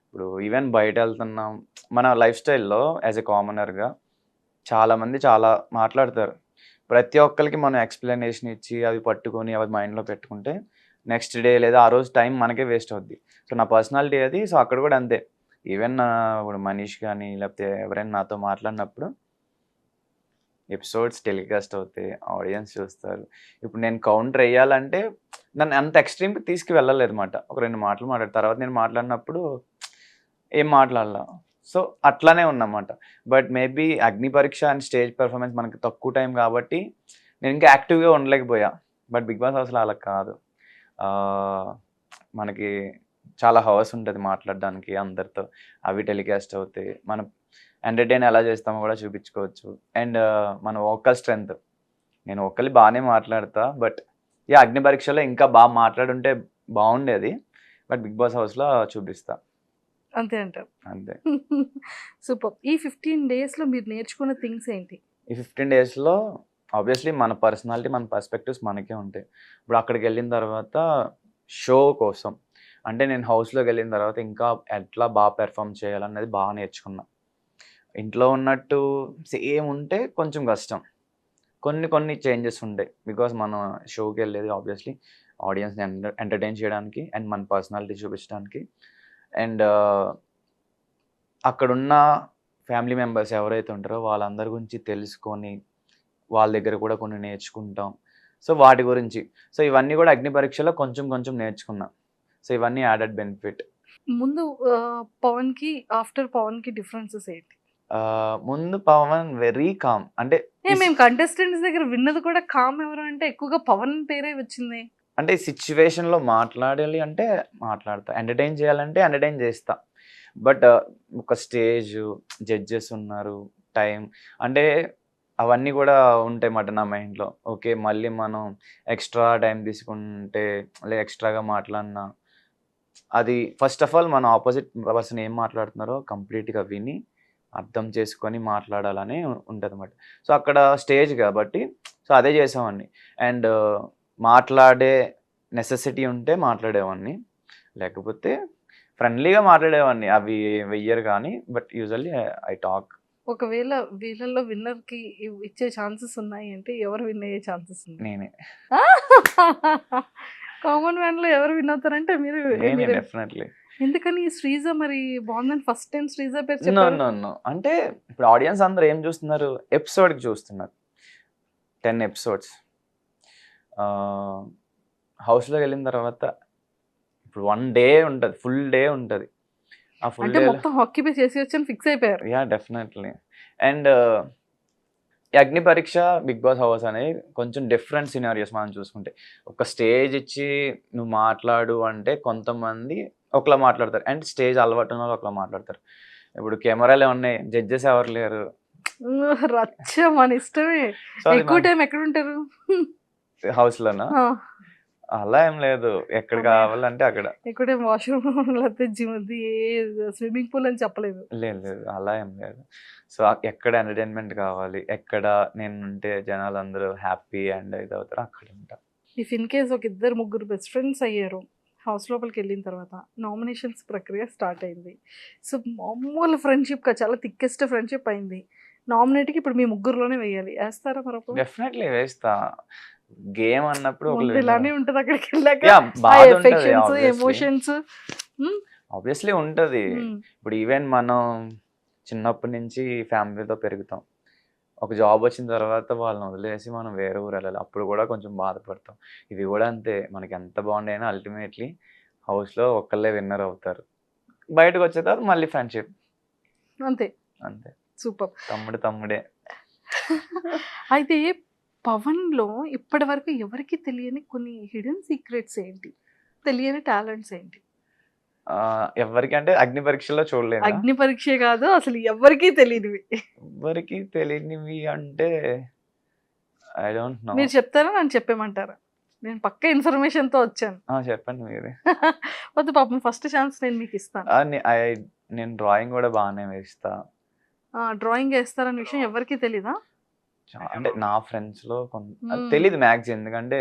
ఇప్పుడు ఈవెన్ బయట వెళ్తున్నాం, మన లైఫ్ స్టైల్లో యాజ్ ఎ కామనర్గా చాలామంది చాలా మాట్లాడతారు. ప్రతి ఒక్కరికి మనం ఎక్స్ప్లెనేషన్ ఇచ్చి అవి పట్టుకొని అవి మైండ్లో పెట్టుకుంటే నెక్స్ట్ డే లేదా ఆ రోజు టైం మనకే వేస్ట్ అవుద్ది. సో నా పర్సనాలిటీ అది. సో అక్కడ కూడా అంతే. ఈవెన్ ఇప్పుడు మనీష్ కానీ లేకపోతే ఎవరైనా నాతో మాట్లాడినప్పుడు ఎపిసోడ్స్ టెలికాస్ట్ అవుతాయి, ఆడియన్స్ చూస్తారు. ఇప్పుడు నేను కౌంటర్ వేయాలంటే నన్ను అంత ఎక్స్ట్రీమ్కి తీసుకువెళ్ళలేదు అనమాట. ఒక 2 మాటలు మాట్లాడు తర్వాత నేను మాట్లాడినప్పుడు ఏం మాట్లాడాల, సో అట్లానే ఉన్నమాట. బట్ మేబీ అగ్ని పరీక్ష అండ్ స్టేజ్ పెర్ఫార్మెన్స్ మనకి తక్కువ టైం కాబట్టి నేను ఇంకా యాక్టివ్గా ఉండలేకపోయా. బట్ బిగ్ బాస్ హౌస్లో అలా కాదు. మనకి చాలా హవర్స్ ఉంటుంది మాట్లాడడానికి అందరితో. అవి టెలికాస్ట్ అవుతాయి. మనం ఎంటర్టైన్ ఎలా చేస్తామో కూడా చూపించుకోవచ్చు. అండ్ మన వోకల్ స్ట్రెంగ్త్, నేను ఒక్కలి బాగానే మాట్లాడతా. బట్ అగ్ని పరీక్షలో ఇంకా బాగా మాట్లాడుంటే బాగుండేది. బట్ బిగ్ బాస్ హౌస్లో చూపిస్తా అంతే అంటారు. అంతే. సూపర్. ఈ 15 డేస్లో మీరు నేర్చుకున్న థింగ్స్ ఏంటి? ఈ 15 డేస్లో ఆబ్వియస్లీ మన పర్సనాలిటీ, మన పర్స్పెక్టివ్స్ మనకే ఉంటాయి. ఇప్పుడు అక్కడికి వెళ్ళిన తర్వాత షో కోసం అంటే నేను హౌస్లోకి వెళ్ళిన తర్వాత ఇంకా ఎట్లా బాగా పెర్ఫామ్ చేయాలనేది బాగా నేర్చుకున్నా. ఇంట్లో ఉన్నట్టు సేమ్ ఉంటే కొంచెం కష్టం. కొన్ని చేంజెస్ ఉంటాయి. బికాస్ మనం షోకి వెళ్ళేది ఆబ్వియస్లీ ఆడియన్స్ని ఎంటర్టైన్ చేయడానికి అండ్ మన పర్సనాలిటీ చూపించడానికి. అండ్ అక్కడున్న ఫ్యామిలీ మెంబర్స్ ఎవరైతే ఉంటారో వాళ్ళందరి గురించి తెలుసుకొని వాళ్ళ దగ్గర కూడా కొన్ని నేర్చుకుంటాం. సో వాటి గురించి ఇవన్నీ కూడా అగ్ని పరీక్షలో కొంచెం నేర్చుకున్నా. సో ఇవన్నీ యాడెడ్ బెనిఫిట్. ముందు పవన్కి ఆఫ్టర్ పవన్కి డిఫరెన్సెస్ ఏంటి? ముందు పవన్ వెరీ కామ్. అంటే మేము కంటెస్టెంట్స్ దగ్గర విన్నది కూడా కామ్ ఎవరు అంటే ఎక్కువగా పవన్ పేరే వచ్చింది. అంటే సిచ్యువేషన్లో మాట్లాడాలి అంటే మాట్లాడతా, ఎంటర్టైన్ చేయాలంటే ఎంటర్టైన్ చేస్తా. బట్ ఒక స్టేజ్, జడ్జెస్ ఉన్నారు, టైం అంటే అవన్నీ కూడా ఉంటాయి అన్నమాట నా మైండ్లో. ఓకే మళ్ళీ మనం ఎక్స్ట్రా టైం తీసుకుంటే లేదా ఎక్స్ట్రాగా మాట్లాడినా అది ఫస్ట్ ఆఫ్ ఆల్ మన ఆపోజిట్ పర్సన్ ఏం మాట్లాడుతున్నారో కంప్లీట్గా విని అర్థం చేసుకొని మాట్లాడాలని ఉంటుంది అన్నమాట. సో అక్కడ స్టేజ్ కాబట్టి సో అదే చేసామండి. అండ్ మాట్లాడే నెసెసిటీ ఉంటే మాట్లాడేవాడిని, లేకపోతే ఫ్రెండ్లీగా మాట్లాడేవాడిని. అవి వెయ్యరు కానీ బట్ యూజువల్లీ ఐ టాక్. ఒకవేళ వీళ్ళల్లో విన్నర్కి ఇచ్చే ఛాన్సెస్ ఉన్నాయి అంటే ఎవరు విన్ అయ్యే ఛాన్సెస్ ఉన్నాయి? నేనే కామన్ మ్యాన్లో ఎవరు విన్ అవుతారంటే మీరు. డెఫినెట్లీ. ఎందుకని శ్రీజ మరి బాగుందని ఫస్ట్ టైం శ్రీజ పేరు నో చెప్పారు? నో నో అంటే ఇప్పుడు ఆడియన్స్ అందరూ ఏం చూస్తున్నారు, ఎపిసోడ్కి చూస్తున్నారు. 10 ఎపిసోడ్స్ హౌస్లోకి వెళ్ళిన తర్వాత ఇప్పుడు 1 డే ఉంటుంది, ఫుల్ డే ఉంటుంది. ఆ ఫుల్ అంటే డే మొత్తం ఆక్యుపై చేసి వచ్చని ఫిక్స్ అయిపోయారు. డెఫినెట్లీ. అండ్ అగ్ని పరీక్ష, బిగ్ బాస్ హౌస్ అనేది కొంచెం డిఫరెంట్ సినారియోస్ మనం చూసుకుంటే. ఒక స్టేజ్ ఇచ్చి నువ్వు మాట్లాడు అంటే కొంతమంది ఒకలా మాట్లాడతారు అండ్ స్టేజ్ అలవాటు ఉన్న వాళ్ళు ఒకలా మాట్లాడతారు. ఇప్పుడు కెమెరాలు ఉన్నాయి, జడ్జెస్ ఎవరు లేరు. రచ్చ మన ఇష్టమే. ఎక్కువ టైం ఎక్కడ ఉంటారు హౌస్లోనా? అలా ఏం లేదు, ఎక్కడ కావాలంటే అక్కడ. ఎక్కువ టైం వాష్రూమ్ లేకపోతే జిమ్, స్విమ్మింగ్ పూల్ అని చెప్పలేదు. లేదు అలా ఏం లేదు. సో ఎక్కడ ఎంటర్టైన్మెంట్ కావాలి, ఎక్కడ నేను ఉంటే జనాలు అందరూ హ్యాపీ అండ్ ఇది అవుతారు అక్కడ ఉంటా. ఇఫ్ ఇన్ కేస్ ఒక 2-3 బెస్ట్ ఫ్రెండ్స్ అయ్యారు, హౌస్ లోపలికి వెళ్ళిన తర్వాత నామినేషన్స్ ప్రక్రియ స్టార్ట్ అయింది. సో మామూలు ఫ్రెండ్షిప్ చాలా థిక్కెస్ట్ ఫ్రెండ్షిప్ అయింది. నామినేట్కి ఇప్పుడు మీ ముగ్గురులోనే వేయాలి, వేస్తారా మరొక? డెఫినెట్లీ వేస్తా. గేమ్ అన్నప్పుడు ఇలానే ఉంటుంది అక్కడికి వెళ్ళాక ఎమోషన్స్ ఆబ్వియస్లీ ఉంటది. ఇప్పుడు ఈవెన్ మనం చిన్నప్పటి నుంచి ఫ్యామిలీతో పెరుగుతాం, ఒక జాబ్ వచ్చిన తర్వాత వాళ్ళని వదిలేసి మనం వేరే ఊరు వెళ్ళాలి, అప్పుడు కూడా కొంచెం బాధపడతాం. ఇది కూడా అంతే, మనకి ఎంత బాగుండైనా అల్టిమేట్లీ హౌస్లో ఒక్కళ్ళే విన్నర్ అవుతారు, బయటకు వచ్చే తర్వాత మళ్ళీ ఫ్రెండ్షిప్ అంతే. సూపర్. తమ్ముడే. అయితే పవన్లో ఇప్పటి వరకు ఎవరికి తెలియని కొన్ని హిడెన్ సీక్రెట్స్ ఏంటి, తెలియని టాలెంట్స్ ఏంటి? ఎవరికి అంటే అగ్ని పరీక్షలో చూడలేదు. అగ్ని పరీక్ష కాదు, అసలు ఎవరికి తెలియనివి. ఎవరికి తెలియనివి అంటే ఐ డోంట్ నో. మీరు చెప్తారా నన్ను చెప్పేమంటారా? నేను పక్క ఇన్ఫర్మేషన్తో వచ్చాను. చెప్పండి మీరే. వద్దు పాపం, ఫస్ట్ ఛాన్స్ నేను మీకు ఇస్తాను. నేను డ్రాయింగ్ కూడా బాగానే వేస్తా. డ్రాయింగ్ వేస్తారన్న విషయం ఎవరికి తెలీదా? అంటే నా ఫ్రెండ్స్లో కొంత తెలీదు మ్యాక్సిమం, ఎందుకంటే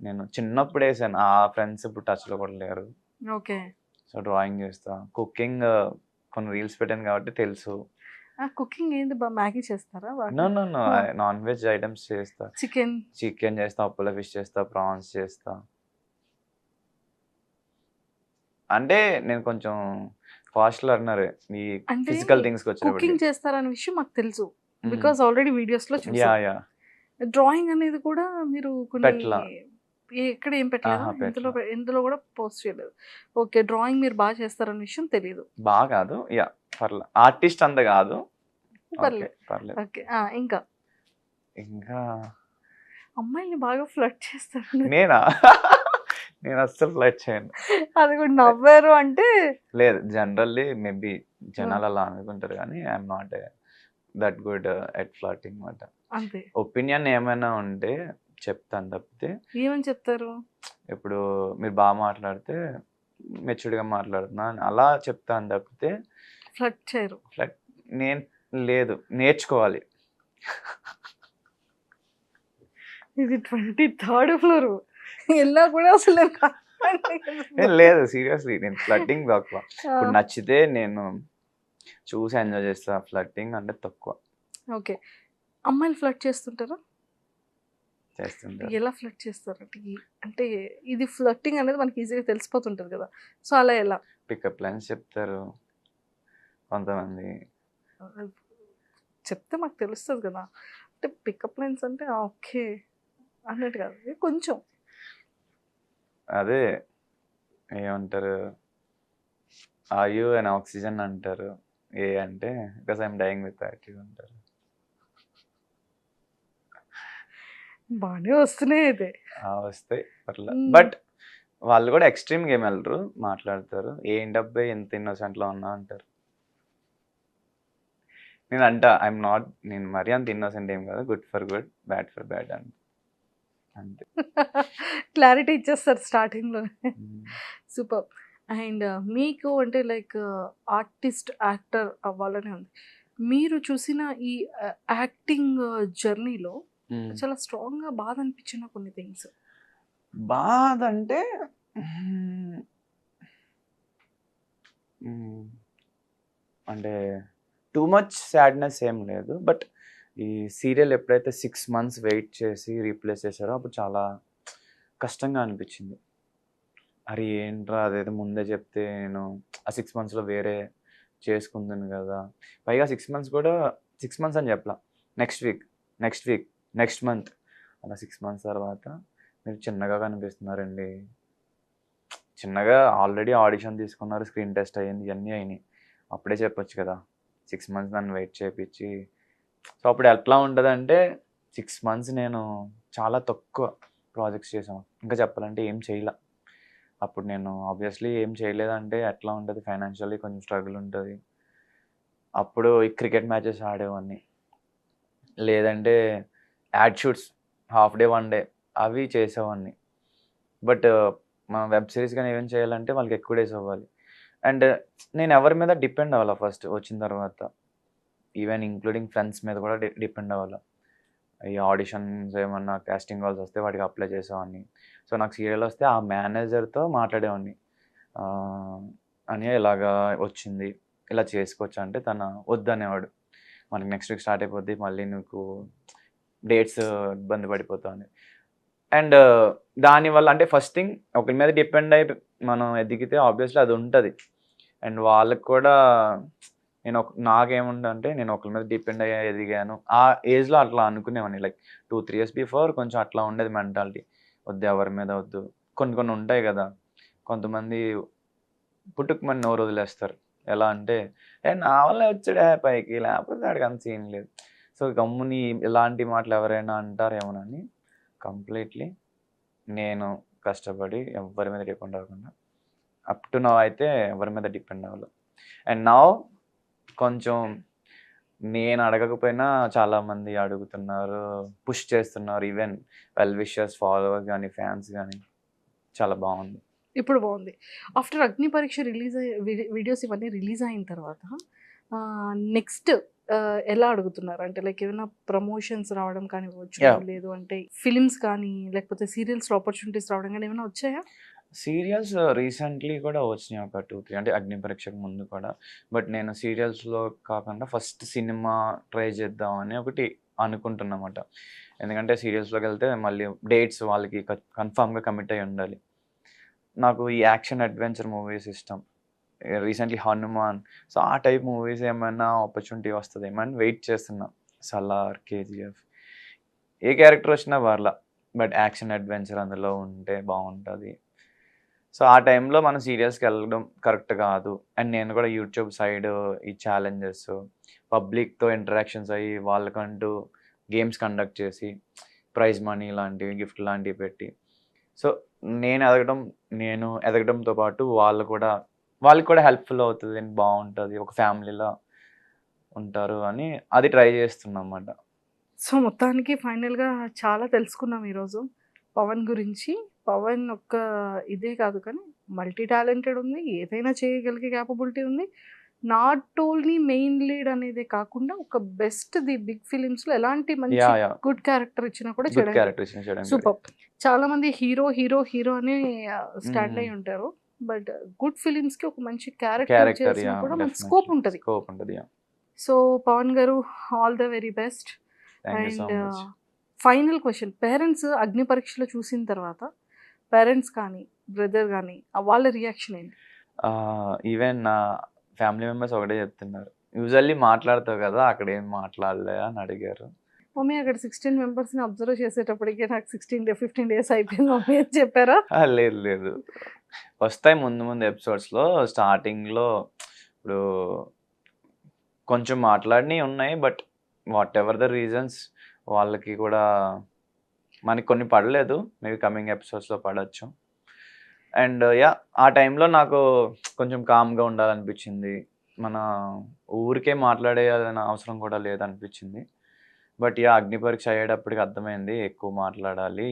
నేను చిన్నప్పుడు వేసాను. ఆ ఫ్రెండ్స్ ఇప్పుడు టచ్లో కూడా లేరు. ఓకే. సో డ్రాయింగ్ చేస్తా, కుకింగ్ కొన్ని రీల్స్ పెట్టాను కాబట్టి తెలుసు. కుకింగ్ ఏంటి, మ్యాగీ చేస్తారా? నో నాన్ వెజ్ ఐటమ్స్ చేస్తా. చికెన్ చేస్తా, అప్పుల ఫిష్ చేస్తా, ప్రాన్స్ చేస్తా. అంటే నేను కొంచెం ఫాస్ట్ లర్నర్ ఈ ఫిజికల్ థింగ్స్ వచ్చి. కుకింగ్ చేస్తారనే విషయం మాకు తెలుసు, బికాస్ ఆల్రెడీ వీడియోస్ లో చూసా. డ్రాయింగ్ అనేది కూడా మీరు ఎక్కడ ఏం పెట్టలేదు, ఇందులో కూడా పోస్ట్ చేయలేదు. ఓకే, డ్రాయింగ్ మీరు బాగా చేస్తారన్న విషయం తెలియదు. బాగా కాదు, పర్లేదు. ఆర్టిస్ట్ అంత కాదు. ఓకే. పర్లేదు. పర్లేదు. ఓకే. ఇంకా ఇంకా అమ్మాయిల్ని బాగా ఫ్లర్ట్ చేస్తారు. నేనా? నేను అస్సలు ఫ్లర్ట్ చేయను. అది కూడా నవ్వారు అంటే లేదు. జనరల్లీ మేబీ జనాలు అలా అనుకుంటారు కానీ I'm not that good at flirting మాట. అంతే. ఒపీనియన్ ఏమైనా ఉంటే చెప్తాను తప్పితే, ఏమని చెప్తారు? ఇప్పుడు మీరు బాగా మాట్లాడితే మెచ్యూర్డ్గా మాట్లాడుతున్నా అని అలా చెప్తాను తప్పితే ఫ్లర్ట్ చేయరు. ఫ్లర్ట్ నేను లేదు, నేర్చుకోవాలి. ఇది 23rd ఫ్లోర్ ఎలా కూడా అసలు లేదు సీరియస్లీ నేను ఫ్లర్టింగ్ తక్కువ. ఇప్పుడు నచ్చితే నేను చూసి ఎంజాయ్ చేస్తా, ఫ్లర్టింగ్ అంటే తక్కువ. ఓకే. అమ్మాయిలు ఫ్లర్ట్ చేస్తుంటారా? చేస్తుంటారు. ఎలా ఫ్లర్ట్ చేస్తారు అంటే ఇది ఫ్లర్టింగ్ అనేది మనకి ఈజీగా తెలిసిపోతుంటది కదా, సో అలా ఎలా? పికప్ లైన్స్ చెప్తారు కొంతమంది. చెప్తే మాకు తెలుస్తుంది కదా, అంటే పికప్ లైన్స్ అంటే ఓకే అన్నట్టు కాదు, కొంచెం అదే ఏమంటారు, ఆర్ యూ అండ్ ఆక్సిజన్ అంటారు. ఏ అంటే because I'm dying with attitude అంటారు. బాగానే వస్తున్నాయి అయితే. వస్తాయి పర్లేదు. బట్ వాళ్ళు కూడా ఎక్స్ట్రీమ్ గేమ్ వెళ్ళరు, మాట్లాడతారు. ఏంటబ్బాయి ఎంత ఇన్నోసెంట్లో ఉన్నా అంటారు. ఐఎమ్ నాట్, నేను మరీ అంత ఇన్నోసెంట్ ఏం కాదు. Good for good, bad for bad అంతే. క్లారిటీ ఇచ్చేస్తారు స్టార్టింగ్లో. సూపర్. అండ్ మీకు అంటే లైక్ ఆర్టిస్ట్ యాక్టర్ అవ్వాలనే ఉంది. మీరు చూసిన ఈ యాక్టింగ్ జర్నీలో చాలా స్ట్రాంగ్గా బాధ అనిపించిన కొన్ని థింగ్స్? బాధ అంటే అంటే టూ మచ్ సాడ్నెస్ ఏం లేదు. బట్ ఈ సీరియల్ ఎప్పుడైతే 6 months వెయిట్ చేసి రీప్లేస్ చేశారో అప్పుడు చాలా కష్టంగా అనిపించింది. అరే ఏంట్రా అదేదో ముందే చెప్తే నేను ఆ 6 monthsలో వేరే చేసుకుందాను కదా. పైగా 6 months కూడా 6 months అని చెప్పలా, నెక్స్ట్ వీక్ నెక్స్ట్ మంత్ అలా 6 months తర్వాత మీరు చిన్నగా కనిపిస్తున్నారండి. చిన్నగా ఆల్రెడీ ఆడిషన్ తీసుకున్నారు, స్క్రీన్ టెస్ట్ అయ్యింది, ఇవన్నీ అయినాయి. అప్పుడే చెప్పొచ్చు కదా 6 months నన్ను వెయిట్ చేయించి. సో అప్పుడు ఎట్లా ఉంటుందంటే 6 months నేను చాలా తక్కువ ప్రాజెక్ట్స్ చేసాను. ఇంకా చెప్పాలంటే ఏం చేయలే. అప్పుడు నేను ఆబ్వియస్లీ ఏం చేయలేదంటే ఎట్లా ఉంటుంది, ఫైనాన్షియల్లీ కొంచెం స్ట్రగుల్ ఉంటుంది. అప్పుడు ఈ క్రికెట్ మ్యాచెస్ ఆడేవాడిని, లేదంటే add shoots half day 1 day అవి చేసేవాడిని. బట్ మనం వెబ్ సిరీస్ కానీ ఏమేమి చేయాలంటే వాళ్ళకి ఎక్కువ డేస్ అవ్వాలి. అండ్ నేను ఎవరి మీద డిపెండ్ అవ్వాలా ఫస్ట్ వచ్చిన తర్వాత, ఈవెన్ ఇంక్లూడింగ్ ఫ్రెండ్స్ మీద కూడా డిపెండ్ అవ్వాలా. ఈ ఆడిషన్స్ ఏమన్నా కాస్టింగ్ కాల్స్ వస్తే వాటికి అప్లై చేసేవాడిని. సో నాకు సీరియల్ వస్తే ఆ మేనేజర్తో మాట్లాడేవాడిని, అని ఇలాగా వచ్చింది ఇలా చేసుకోవచ్చు అంటే తను వద్దనేవాడు. మనకి నెక్స్ట్ వీక్ స్టార్ట్ అయిపోద్ది, మళ్ళీ నీకు డేట్స్ ఇబ్బంది పడిపోతావు అని. అండ్ దానివల్ల అంటే ఫస్ట్ థింగ్ ఒకరి మీద డిపెండ్ అయి మనం ఎదిగితే ఆబ్వియస్లీ అది ఉంటుంది. అండ్ వాళ్ళకి కూడా నాకేముందంటే నేను ఒకరి మీద డిపెండ్ అయ్యి ఎదిగాను. ఆ ఏజ్లో అట్లా అనుకునేవాడిని. లైక్ 2-3 years బిఫోర్ కొంచెం అట్లా ఉండేది మెంటాలిటీ. వద్దు ఎవరి మీద వద్దు. కొన్ని ఉంటాయి కదా, కొంతమంది పుట్టుకమని నోరు వదిలేస్తారు. ఎలా అంటే నా వల్ల వచ్చాడే పైకి, లేకపోతే వాడికి అంత సీన్ లేదు. సో గమ్ముని ఇలాంటి మాటలు ఎవరైనా అంటారేమోనని కంప్లీట్లీ నేను కష్టపడి ఎవరి మీద డిపెండ్ అవ్వకుండా అప్ టు నౌ అయితే ఎవరి మీద డిపెండ్ అవ్వాలి. అండ్ నౌ కొంచెం నేను అడగకపోయినా చాలామంది అడుగుతున్నారు, పుష్ చేస్తున్నారు. ఈవెన్ వెల్ విషర్స్, ఫాలోవర్స్ కానీ ఫ్యాన్స్ కానీ చాలా బాగుంది. ఇప్పుడు బాగుంది. ఆఫ్టర్ అగ్ని పరీక్ష రిలీజ్ వీడియోస్ ఇవన్నీ రిలీజ్ అయిన తర్వాత నెక్స్ట్ ఎలా అడుగుతున్నారు అంటే లైక్ ఏమైనా ప్రమోషన్స్ రావడం కానివ్వచ్చు, లేదు అంటే ఫిలిమ్స్ కానీ లేకపోతే సీరియల్స్లో ఆపర్చునిటీస్ రావడం కానీ ఏమైనా వచ్చాయా? సీరియల్స్ రీసెంట్లీ కూడా వచ్చినాయి, ఒక 2-3 అంటే అగ్ని పరీక్షకు ముందు కూడా. బట్ నేను సీరియల్స్లో కాకుండా ఫస్ట్ సినిమా ట్రై చేద్దామని ఒకటి అనుకుంటున్నమాట. ఎందుకంటే సీరియల్స్లోకి వెళ్తే మళ్ళీ డేట్స్ వాళ్ళకి కన్ఫామ్గా కమిట్ అయి ఉండాలి. నాకు ఈ యాక్షన్ అడ్వెంచర్ మూవీస్ ఇష్టం. రీసెంట్లీ హనుమాన్, సో ఆ టైప్ మూవీస్ ఏమైనా ఆపర్చునిటీ వస్తుంది ఏమని వెయిట్ చేస్తున్నా. సలార్, కేజీఎఫ్ ఏ క్యారెక్టర్ వచ్చినా పర్లా, బట్ యాక్షన్ అడ్వెంచర్ అందులో ఉంటే బాగుంటుంది. సో ఆ టైంలో మనం సీరియస్కి వెళ్ళడం కరెక్ట్ కాదు. అండ్ నేను కూడా యూట్యూబ్ సైడ్ ఈ ఛాలెంజెస్, పబ్లిక్తో ఇంటరాక్షన్స్ అయ్యి వాళ్ళకంటూ గేమ్స్ కండక్ట్ చేసి ప్రైజ్ మనీ లాంటివి, గిఫ్ట్ లాంటివి పెట్టి, సో నేను ఎదగడంతో పాటు వాళ్ళకి కూడా హెల్ప్ఫుల్ అవుతుంది, బాగుంటుంది, ఒక ఫ్యామిలీలో ఉంటారు అని అది ట్రై చేస్తున్నా అన్నమాట. సో మొత్తానికి ఫైనల్గా చాలా తెలుసుకున్నాం ఈరోజు పవన్ గురించి. పవన్ ఒక్క ఇదే కాదు కానీ మల్టీ టాలెంటెడ్ ఉంది, ఏదైనా చేయగలిగే క్యాపబిలిటీ ఉంది. నాట్ ఓన్లీ మెయిన్ లీడ్ అనేది కాకుండా ఒక బెస్ట్ ది బిగ్ ఫిలిమ్స్ లో ఎలాంటి మంచి గుడ్ క్యారెక్టర్ ఇచ్చినా కూడా చేయడం సూపర్. చాలా మంది హీరో హీరో హీరో అని స్టాండ్ అయి ఉంటారు, బట్ గుడ్ ఫిలిమ్స్ కి ఒక మంచి క్యారెక్టర్ చేసినా కూడా మంచి స్కోప్ ఉంటుంది. సో పవన్ గారు, all the very best. And final question, parents అగ్ని పరీక్షలో చూసిన తర్వాత పేరెంట్స్ కానీ బ్రదర్ కానీ వాళ్ళ రియాక్షన్ ఏంటి? ఈవెన్ నా ఫ్యామిలీ మెంబర్స్ ఒకటే చెప్తున్నారు, యూజువల్లీ మాట్లాడతావు కదా, అక్కడ ఏం మాట్లాడలే అని అడిగారు. మమ్మీ అక్కడ 16 మెంబర్స్ని అబ్జర్వ్ చేసేటప్పటికే నాకు 15 days అయిపోయింది మమ్మీ అని చెప్పారా? లేదు, వస్తాయి ముందు ఎపిసోడ్స్లో. స్టార్టింగ్లో ఇప్పుడు కొంచెం మాట్లాడినవి ఉన్నాయి, but what ever the reasons వాళ్ళకి కూడా మనకి కొన్ని పడలేదు, మేబీ కమింగ్ ఎపిసోడ్స్లో పడవచ్చు. అండ్ ఆ టైంలో నాకు కొంచెం కామ్గా ఉండాలనిపించింది, మన ఊరికే మాట్లాడేయాలన్న అవసరం కూడా లేదనిపించింది. బట్ అగ్ని పరీక్ష అయ్యేటప్పటికి అర్థమైంది ఎక్కువ మాట్లాడాలి,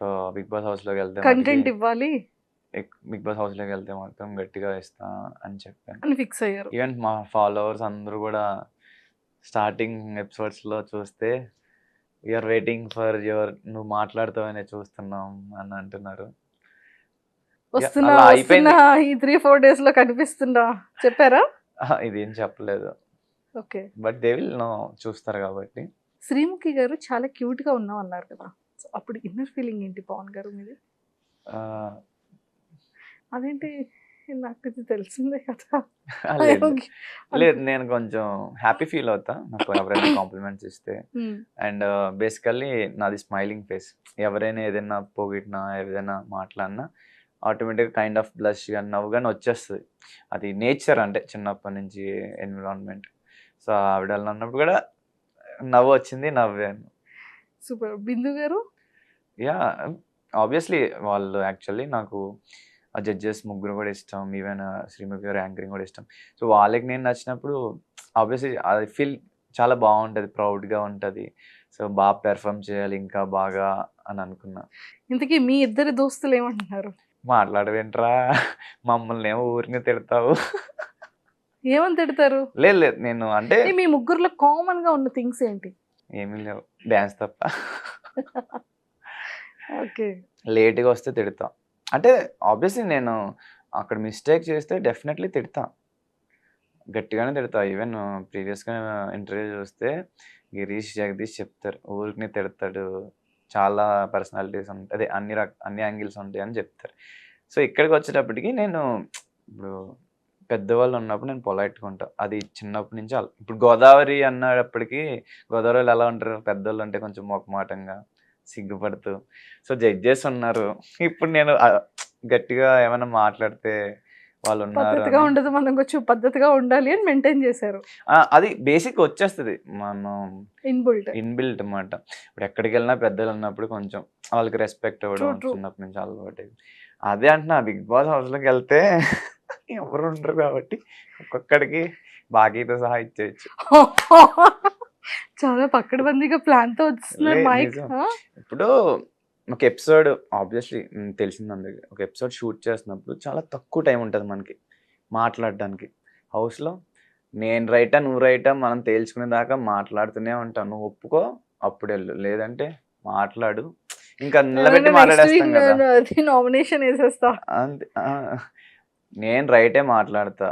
సో బిగ్ బాస్ హౌస్లోకి వెళ్తే కంటెంట్ ఇవ్వాలి, బిగ్ బాస్ హౌస్లోకి వెళ్తే మాత్రం గట్టిగా ఇస్తా అని చెప్పాను అని ఫిక్స్ అయ్యారు. ఈవెన్ మా ఫాలోవర్స్ అందరూ కూడా స్టార్టింగ్ ఎపిసోడ్స్లో చూస్తే వీఆర్ వెయిటింగ్ ఫర్ నువ్వు మాట్లాడుతావనే చూస్తున్నాం అని అంటున్నారు. వస్తున్నా ఈ 3-4 days లో కనిపిస్తున్నా చెప్పారా? ఇదేం చెప్పలేదు, okay, but they will know, చూస్తారు కాబట్టి. శ్రీముఖి గారు చాలా క్యూట్ గా ఉన్నాం అన్నారు కదా, అప్పుడు ఇన్నర్ ఫీలింగ్ ఏంటి పవన్ గారు మీది? అదేంటి, నాకు ఇది తెలిసిందే కదా. లేదు, నేను కొంచెం హ్యాపీ ఫీల్ అవుతా నాకు ఎవరైనా కాంప్లిమెంట్స్ ఇస్తే. అండ్ బేసికల్లీ నాది స్మైలింగ్ ఫేస్, ఎవరైనా ఏదైనా పొగిడినా ఏదైనా మాట్లాడినా ఆటోమేటిక్గా కైండ్ ఆఫ్ బ్లష్ కానీ నవ్వు కానీ వచ్చేస్తుంది. అది నేచర్, అంటే చిన్నప్పటి నుంచి ఎన్విరాన్మెంట్. సో ఆవిడ అన్నప్పుడు కూడా నవ్వు వచ్చింది, నవ్వాను. సూపర్. బిందు గారు? ఆబ్వియస్లీ వాళ్ళు యాక్చువల్లీ నాకు ఆ జడ్జెస్ ముగ్గురు కూడా ఇష్టం, ఈవెన్ శ్రీముఖి గారు యాంకరింగ్ కూడా ఇష్టం. సో వాళ్ళకి నేను నచ్చినప్పుడు ఆబ్వియస్లీ అది ఫీల్ చాలా బాగుంటుంది, ప్రౌడ్గా ఉంటుంది. సో బాగా పెర్ఫామ్ చేయాలి ఇంకా బాగా అని అనుకున్నా. ఇంతకీ మీ ఇద్దరు దోస్తులు ఏమంటున్నారు? మాట్లాడవేంట్రా, మమ్మల్ని ఏమో ఊరిని తిడతావు. ఏమని తిడతారు? లేదు, నేను అంటే మీ ముగ్గురులో కామన్ గా ఉన్న థింగ్స్ ఏంటి? ఏమీ లేవు, డ్యాన్స్ తప్ప. ఓకే, లేట్గా వస్తే తిడతా, అంటే ఆబ్వియస్లీ నేను అక్కడ మిస్టేక్ చేస్తే డెఫినెట్లీ తిడతా, గట్టిగానే తిడతా. ఈవెన్ ప్రీవియస్గా ఇంటర్వ్యూ చూస్తే గిరీష్ జగదీష్ చెప్తారు, ఊరికి తిడతాడు, చాలా పర్సనాలిటీస్ ఉంటాయి, అదే అన్ని యాంగిల్స్ ఉంటాయి అని చెప్తారు. సో ఇక్కడికి వచ్చేటప్పటికి నేను ఇప్పుడు పెద్దవాళ్ళు ఉన్నప్పుడు నేను పొలైట్గా ఉంటాను, అది చిన్నప్పటి నుంచి. ఇప్పుడు గోదావరి అన్నప్పటికీ గోదావరిలో ఎలా ఉంటారు, పెద్దవాళ్ళు అంటే కొంచెం మొకమాటంగా సిగ్గుపడుతూ. సో జడ్జెస్ ఉన్నారు, ఇప్పుడు నేను గట్టిగా ఏమైనా మాట్లాడితే వాళ్ళు ఉన్నారు, ఉండదు, మనం కొంచెం పద్ధతిగా ఉండాలి అని మెయింటైన్ చేశారు. అది బేసిక్ వచ్చేస్తుంది, మనం ఇన్బిల్ట్ అన్నమాట. ఇప్పుడు ఎక్కడికి వెళ్ళినా పెద్దలు ఉన్నప్పుడు కొంచెం వాళ్ళకి రెస్పెక్ట్ ఇవ్వడం చిన్నప్పటి నుంచి అలవాటు. అదే అంటున్నా, బిగ్ బాస్ హౌస్లోకి వెళ్తే ఎవరు ఉండరు కాబట్టి ఒక్కొక్కడికి బాకీతో సహా ఇచ్చేయచ్చు. చాలా పక్కడబందీగా ప్లాన్ తో వస్తున్నారు మైక్. ఇప్పుడు ఒక ఎపిసోడ్ ఆబ్వియస్లీ తెలిసింది అందరికి, ఒక ఎపిసోడ్ షూట్ చేస్తున్నప్పుడు చాలా తక్కువ టైం ఉంటుంది మనకి మాట్లాడడానికి. హౌస్లో నేను రైటా నువ్వు రైటా మనం తేల్చుకునే దాకా మాట్లాడుతూనే ఉంటాం. నువ్వు ఒప్పుకో అప్పుడు వెళ్ళు, లేదంటే మాట్లాడు, ఇంకా నిలబెట్టి మాట్లాడేస్తాం కదా, నామినేషన్ వేసేస్తా అంతే. నేను రైటే మాట్లాడతా,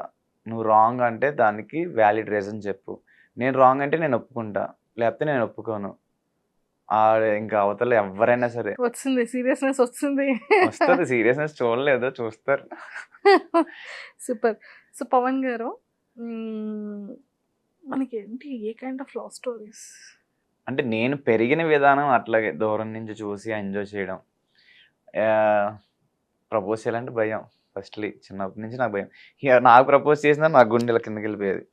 నువ్వు రాంగ్ అంటే దానికి వ్యాలిడ్ రీజన్ చెప్పు, నేను రాంగ్ అంటే నేను ఒప్పుకుంటా, లేకపోతే నేను ఒప్పుకోను. ఇంకా అవతల ఎవరైనా సరే వస్తుంది సీరియస్నెస్, వస్తుంది. సీరియస్నెస్ చూడలేదు, చూస్తారు. సూపర్. సో పవన్ గారు, మనకి ఏంటి ఏ కైండ్ ఆఫ్ లవ్ స్టోరీస్? అంటే నేను పెరిగిన విధానం అట్లాగే దూరం నుంచి చూసి ఎంజాయ్ చేయడం. ప్రపోజ్ చేయాలంటే భయం. ఫస్ట్‌లీ చిన్నప్పటి నుంచి నాకు భయం. ఇక నాకు ప్రపోజ్ చేసినా నా గుండెల కిందకెళ్ళిపోయేది.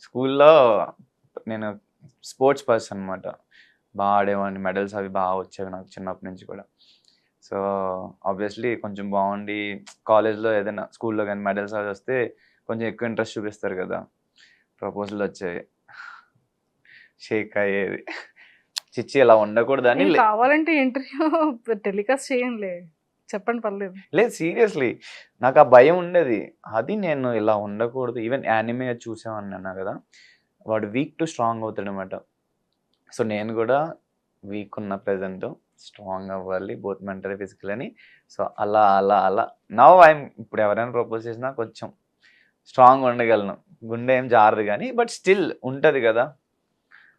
స్కూల్‌లో నేను స్పోర్ట్స్ పర్సన్ అనమాట. బాగా ఆడేవాడిని. మెడల్స్ అవి బాగా వచ్చేవి నాకు చిన్నప్పటి నుంచి కూడా. సో, ఆబ్వియస్‌లీ కొంచెం బాగుండి కాలేజ్‌లో ఏదైనా స్కూల్‌లో గానీ మెడల్స్ అవి వస్తే కొంచెం ఎక్కువ ఇంట్రెస్ట్ చూపిస్తారు కదా! ప్రపోజల్‌లు వచ్చాయి. షేక్ అయ్యేది. చిచ్చి ఇలా ఉండకూడదని నేను కావాలంటే ఇంటర్వ్యూ టెలికాస్ట్ చేయండిలే. చెప్పండి పర్లేదు. లేదు సీరియస్‌లీ. నాకు ఆ భయం ఉండేది. అది నేను ఇలా ఉండకూడదు. ఈవెన్ యానిమే చూసామని అన్నా కదా! వాడు వీక్ టు స్ట్రాంగ్ అవుతాడనమాట. సో, నేను కూడా వీక్ ఉన్న ప్రెజెంట్ స్ట్రాంగ్ అవ్వాలి బోత్ మెంటల్లీ, ఫిజికల్ అని. సో, అలా నౌ ఐఎమ్ ఇప్పుడు ఎవరైనా ప్రపోజ్ చేసినా కొంచెం స్ట్రాంగ్ ఉండగలను. గుండె ఏం జారదు కానీ బట్ స్టిల్ ఉంటది కదా!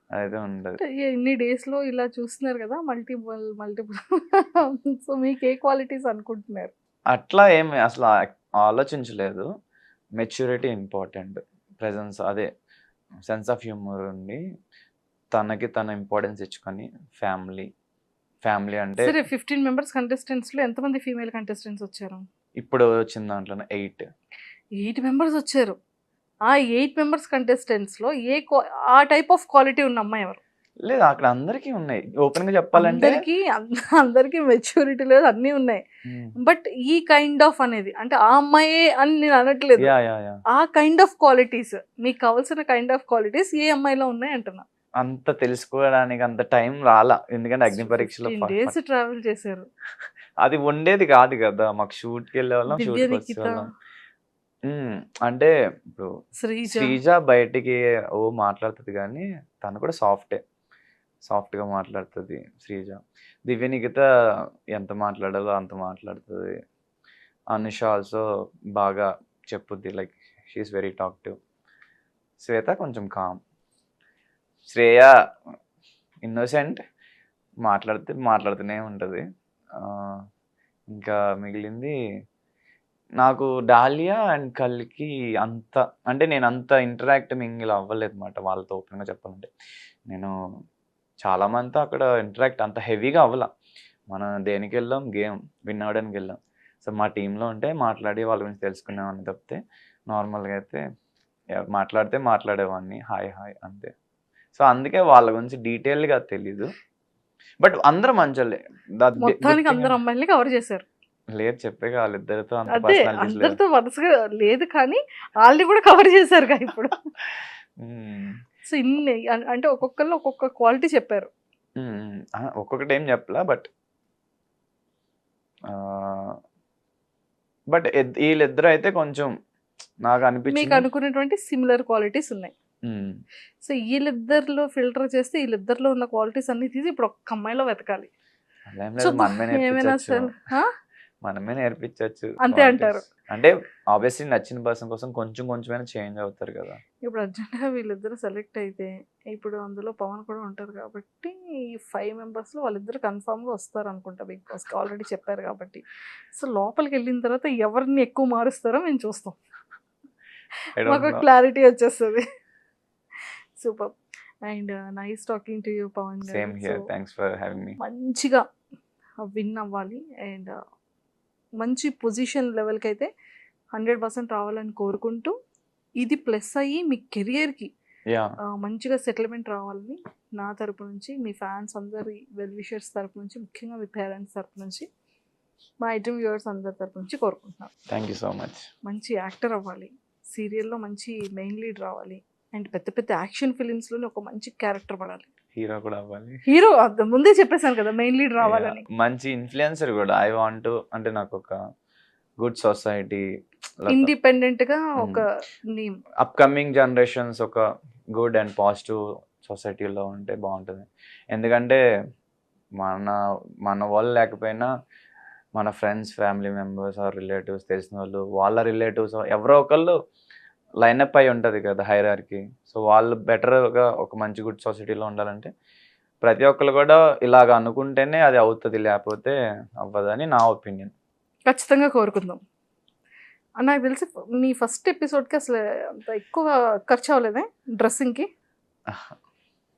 అదైతే ఉంటది. అంటే ఇన్ని డేస్‌లో ఇలా చూస్తున్నారు కదా! మల్టిపుల్ సో, మీకు ఏ క్వాలిటీస్ అనుకుంటున్నారు? అట్లా ఏమి అసలు ఆలోచించలేదు. Maturity important. ప్రెజెన్స్ అదే సెన్స్ ఆఫ్ హ్యూమర్ ఉండి తనకి తన ఇంపార్టెన్స్ ఇచ్చుకొని ఫ్యామిలీ అంటే సరే 15 మెంబర్స్ కంటెస్టెంట్స్‌లో ఎంతమంది ఫీమేల్ కంటెస్టెంట్స్ వచ్చారు? ఇప్పుడు వచ్చిన దాంట్లోనే 8. 8 మెంబర్స్ వచ్చారు. ఆ 8 మెంబర్స్ కంటెస్టెంట్స్‌లో ఆ టైప్ ఆఫ్ క్వాలిటీ ఉన్న అమ్మాయి ఎవరు? లేదు అక్కడ అందరికీ ఉన్నాయి. ఓపెన్‌గా చెప్పాలంటే అందరికీ మెచ్యూరిటీ లేదు, అన్నీ ఉన్నాయి. బట్ ఈ కైండ్ ఆఫ్ అనేది అంటే ఆ అమ్మాయే అని నేను అనట్లేదు. యాహ్. ఆ కైండ్ ఆఫ్ క్వాలిటీస్ మీకు కావాల్సిన కైండ్ ఆఫ్ క్వాలిటీస్ ఏ అమ్మాయిలో ఉన్నాయి అంటున్నా. అంత తెలుసుకోవడానికి అంత టైం రాలా. ఎందుకంటే అగ్ని పరీక్షలో 15 డేస్ ట్రావెల్ చేశారు. అది ఉండేది కాదు కదా! మాకు షూట్‌కి వెళ్ళేవాళ్ళం, దివ్య, షూట్‌కి నిఖిత, వచ్చేవాళ్ళం. అంటే ఇప్పుడు శ్రీజ. శ్రీజ బయటికి మాట్లాడుతది కానీ తను కూడా సాఫ్ట్‌గా మాట్లాడుతది శ్రీజ. దివ్య, నిఖిత ఎంత మాట్లాడాలో అంత మాట్లాడుతది. అనుష ఆల్సో బాగా చెప్పుద్ది. Like she is very talkative. Shweta కొంచెం కామ్. శ్రేయ ఇన్నోసెంట్. మాట్లాడుతూనే ఉంటది. ఇంకా మిగిలింది నాకు డాలియా అండ్ కల్కి అంత అంటే నేను అంత ఇంటరాక్ట్ మింగిల్ అవ్వలేదు మాట వాళ్ళతో ఓపెన్‌గా చెప్పాలంటే. నేను చాలా మందితో అక్కడ ఇంటరాక్ట్ అంత హెవీగా అవ్వల. మనం దేనికెళ్ళాం గేమ్ విన్ అవ్వడానికి వెళ్ళాం. సో, మా టీమ్‌లో ఉంటే మాట్లాడి వాళ్ళ గురించి తెలుసుకునేవాడిని తప్పితే నార్మల్‌గా అయితే మాట్లాడితే మాట్లాడేవాడిని. హాయ్ అంతే. సో, అందుకే వాళ్ళ గురించి డీటెయిల్‌గా తెలీదు. బట్ అందరూ మంచోళ్ళే. మొత్తానికి అందరు అమ్మాయిల్ని కవర్ చేశారు. లేదు చెప్పేగా వాళ్ళిద్దరితో అంత అదే పర్సనాలిటీస్ లేవు. అందరితో వరుసగా లేదు కానీ వాళ్ళని కూడా కవర్ చేశారుగా ఇప్పుడు. సో ఇన్ని అంటే ఒక్కొక్కళ్ళు ఒక్కొక్క క్వాలిటీ చెప్పారు. ఒక్కొక్కటి ఏం చెప్పలా బట్ వీళ్ళిద్దరు అయితే కొంచెం నాకు మీకు అనిపించింది. అనుకున్నటువంటి సిమిలర్ క్వాలిటీస్ ఉన్నాయి. సో వీళ్ళిద్దరిలో ఫిల్టర్ చేస్తే వీళ్ళిద్దరిలో ఉన్న క్వాలిటీస్ అన్ని తీసి ఇప్పుడు ఒక్క అమ్మాయిలో వెతకాలి. అలా ఏం సో లేదు, మనమే ఏమైనా నేర్పించవచ్చు. సరే మనమే నేర్పించవచ్చు అంతే అంటారు. అంటే ఆబ్వియస్లీ నచ్చిన పర్సన్ కోసం కొంచెమైనా చేంజ్ అవుతారు కదా. ఇప్పుడు అర్జెంట్గా వీళ్ళిద్దరు సెలెక్ట్ అయితే ఇప్పుడు అందులో పవన్ కూడా ఉంటారు కాబట్టి 5 మెంబర్స్లో వాళ్ళిద్దరు కన్ఫామ్గా వస్తారు అనుకుంటా బిగ్ బాస్కి ఆల్రెడీ చెప్పారు కాబట్టి. సో లోపలికి వెళ్ళిన తర్వాత ఎవరిని ఎక్కువ మారుస్తారో మేము చూస్తాం. I don't మాకు know. క్లారిటీ వచ్చేస్తుంది. Super and nice talking to you Pawan garu. Same here. Thanks for having me. మంచిగా విన్ అవ్వాలి అండ్ మంచి పొజిషన్ లెవెల్కి అయితే 100% రావాలని కోరుకుంటూ ఇది ప్లస్ అయ్యి మీ కెరియర్కి Yeah. మంచిగా సెటిల్మెంట్ రావాలని నా తరపు నుంచి మీ ఫ్యాన్స్ అందరి వెల్ విషర్స్ తరపు నుంచి ముఖ్యంగా మీ పేరెంట్స్ తరపు నుంచి మా ఐటమ్ వ్యూవర్స్ అందరి తరపు నుంచి కోరుకుంటున్నాను. Thank you so much. మంచి యాక్టర్ అవ్వాలి, సీరియల్లో మంచి మెయిన్ లీడ్ రావాలి అండ్ పెద్ద యాక్షన్ ఫిలిమ్స్లోనే ఒక మంచి క్యారెక్టర్ పడాలి. హీరో కూడా అవ్వాలి. హీరో ముందే చెప్పేశాను కదా మెయిన్ లీడ్ రావాలని. Yeah. మంచి ఇన్ఫ్లుయెన్సర్ కూడా ఐ వాంట్ టు అంటే నాకు ఒక గుడ్ సొసైటీ ఇండిపెండెంట్గా ఒక నేమ్ అప్కమింగ్ జనరేషన్స్ ఒక గుడ్ అండ్ పాజిటివ్ సొసైటీలో ఉంటే బాగుంటుంది. ఎందుకంటే మన వాళ్ళు లేకపోయినా మన friends, family members or relatives, తెలిసిన వాళ్ళు, వాళ్ళ రిలేటివ్స్ ఎవరో ఒకళ్ళు లైనప్ అయి ఉంటుంది కదా హైరార్కీ. సో వాళ్ళు బెటర్గా ఒక మంచి గుడ్ సొసైటీలో ఉండాలంటే ప్రతి ఒక్కరు కూడా ఇలాగ అనుకుంటేనే అది అవుతుంది, లేకపోతే అవ్వదని నా ఒపీనియన్. ఖచ్చితంగా కోరుకుందాం. నాకు తెలిసి మీ ఫస్ట్ ఎపిసోడ్కి అసలు అంత ఎక్కువ ఖర్చు అవ్వలేదే డ్రెస్సింగ్కి?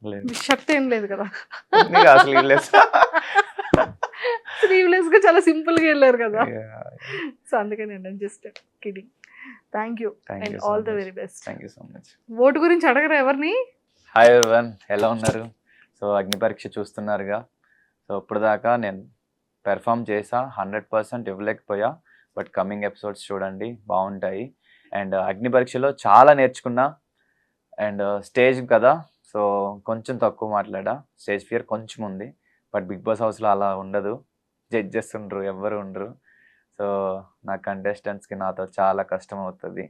లేదు, షర్ట్ ఏం లేదు కదా అసలు ఏం లేదు. స్లీవ్లెస్ గా చాలా సింపుల్ గా వెళ్ళారు కదా. Yeah. సో అందుకని just kidding. Thank you Thank and you so all the much. Very best. Thank you so much. Vote గురించి అడగరా ఎవరిని? హాయ్ ఎవరివన్, ఎలా ఉన్నారు? సో అగ్ని పరీక్ష చూస్తున్నారుగా. సో ఇప్పుడు దాకా నేను పెర్ఫామ్ చేసా, 100% ఇవ్వలేకపోయా, బట్ కమింగ్ ఎపిసోడ్స్ చూడండి, బాగుంటాయి. అండ్ అగ్ని పరీక్షలో చాలా నేర్చుకున్నా. అండ్ స్టేజ్ కదా, సో కొంచెం తక్కువ మాట్లాడా, స్టేజ్ ఫియర్ కొంచెం ఉంది. బట్ బిగ్ బాస్ హౌస్లో అలా ఉండదు, జడ్జెస్ ఉండరు, ఎవ్వరు ఉండరు. సో నా కంటెస్టెంట్స్కి నాతో చాలా కష్టం అవుతుంది.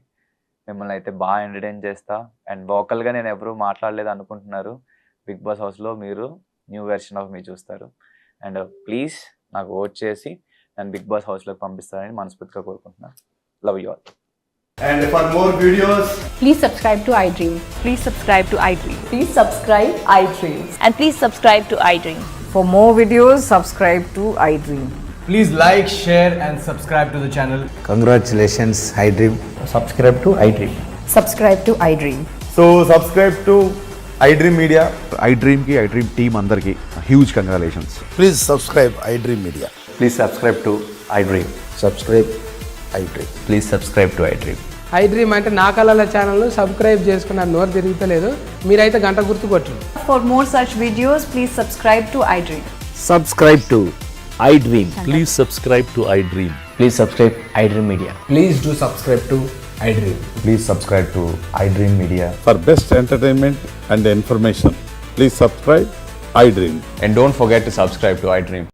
మిమ్మల్ని అయితే బాగా ఎంటర్టైన్ చేస్తా. అండ్ వోకల్గా నేను ఎవరు మాట్లాడలేదు అనుకుంటున్నారు, బిగ్ బాస్ హౌస్లో మీరు న్యూ వెర్షన్ ఆఫ్ మీ చూస్తారు. అండ్ ప్లీజ్ నాకు ఓట్ చేసి నన్ను బిగ్ బాస్ హౌస్లోకి పంపిస్తారని మనస్ఫూర్తిగా కోరుకుంటున్నాను. Love you all. And for more videos, Please subscribe to iDream. Please subscribe to iDream. Please subscribe iDream. And please subscribe to iDream. For more videos, subscribe to iDream. please like, share, and subscribe to the channel. Congratulations, iDream. Subscribe to iDream. Subscribe to iDream. So subscribe to iDream Media. IDream team అందరికి huge congratulations. Please subscribe iDream Media. Please subscribe to iDream. Subscribe iDream. Please subscribe to iDream. IDream అంటే నా కళల channel subscribe చేసుకున్న నోరు తిరుగుతలేదు, మీరైతే గంట గుర్తు కొట్టండి. For more such videos, please subscribe to iDream. Subscribe to I dream. Please subscribe to I dream. Please subscribe iDream Media. Please do subscribe to iDream. Please subscribe to I dream media. For best entertainment and information, please subscribe iDream. And don't forget to subscribe to I dream.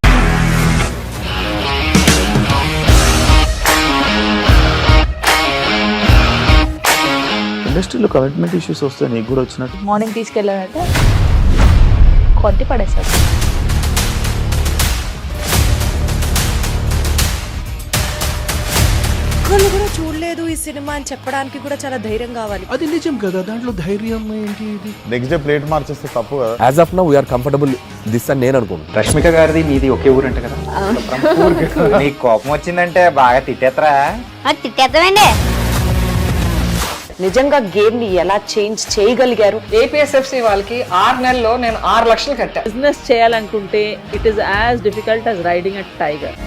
ఇండస్ట్రీలో commitment issues వస్తే నీకు కూడా వచ్చినట్టు. Morning తీసుకెళ్ళాలంటే కొట్టి పడేసాడు. ఒక్కళ్ళు కూడా చూడలేదు ఈ సినిమా అని చెప్పడానికి కూడా చాలా ధైర్యం కావాలి. అది నిజం కదా, దాంట్లో ధైర్యం ఏంటి? ఇది నెక్స్ట్ డే ప్లేట్ మార్చేస్తే తప్పు కదా. As of now we are comfortable this అని నేను అనుకుంటున్నాను. రష్మిక గారిది మీది ఒకే ఊరంట కదా. నీకు కోపం వచ్చిందంటే బాగా తిట్టేత్తరా? తిట్టేద్దామండి. నిజంగా గేమ్ ని ఎలా చేంజ్ చేయగలిగారు? ఏపీఎస్ఎఫ్సి వాళ్ళకి 6 నెలల్లో నేను 6 లక్షలు కట్టా. బిజినెస్ చేయాలనుకుంటే it is as difficult as riding a tiger.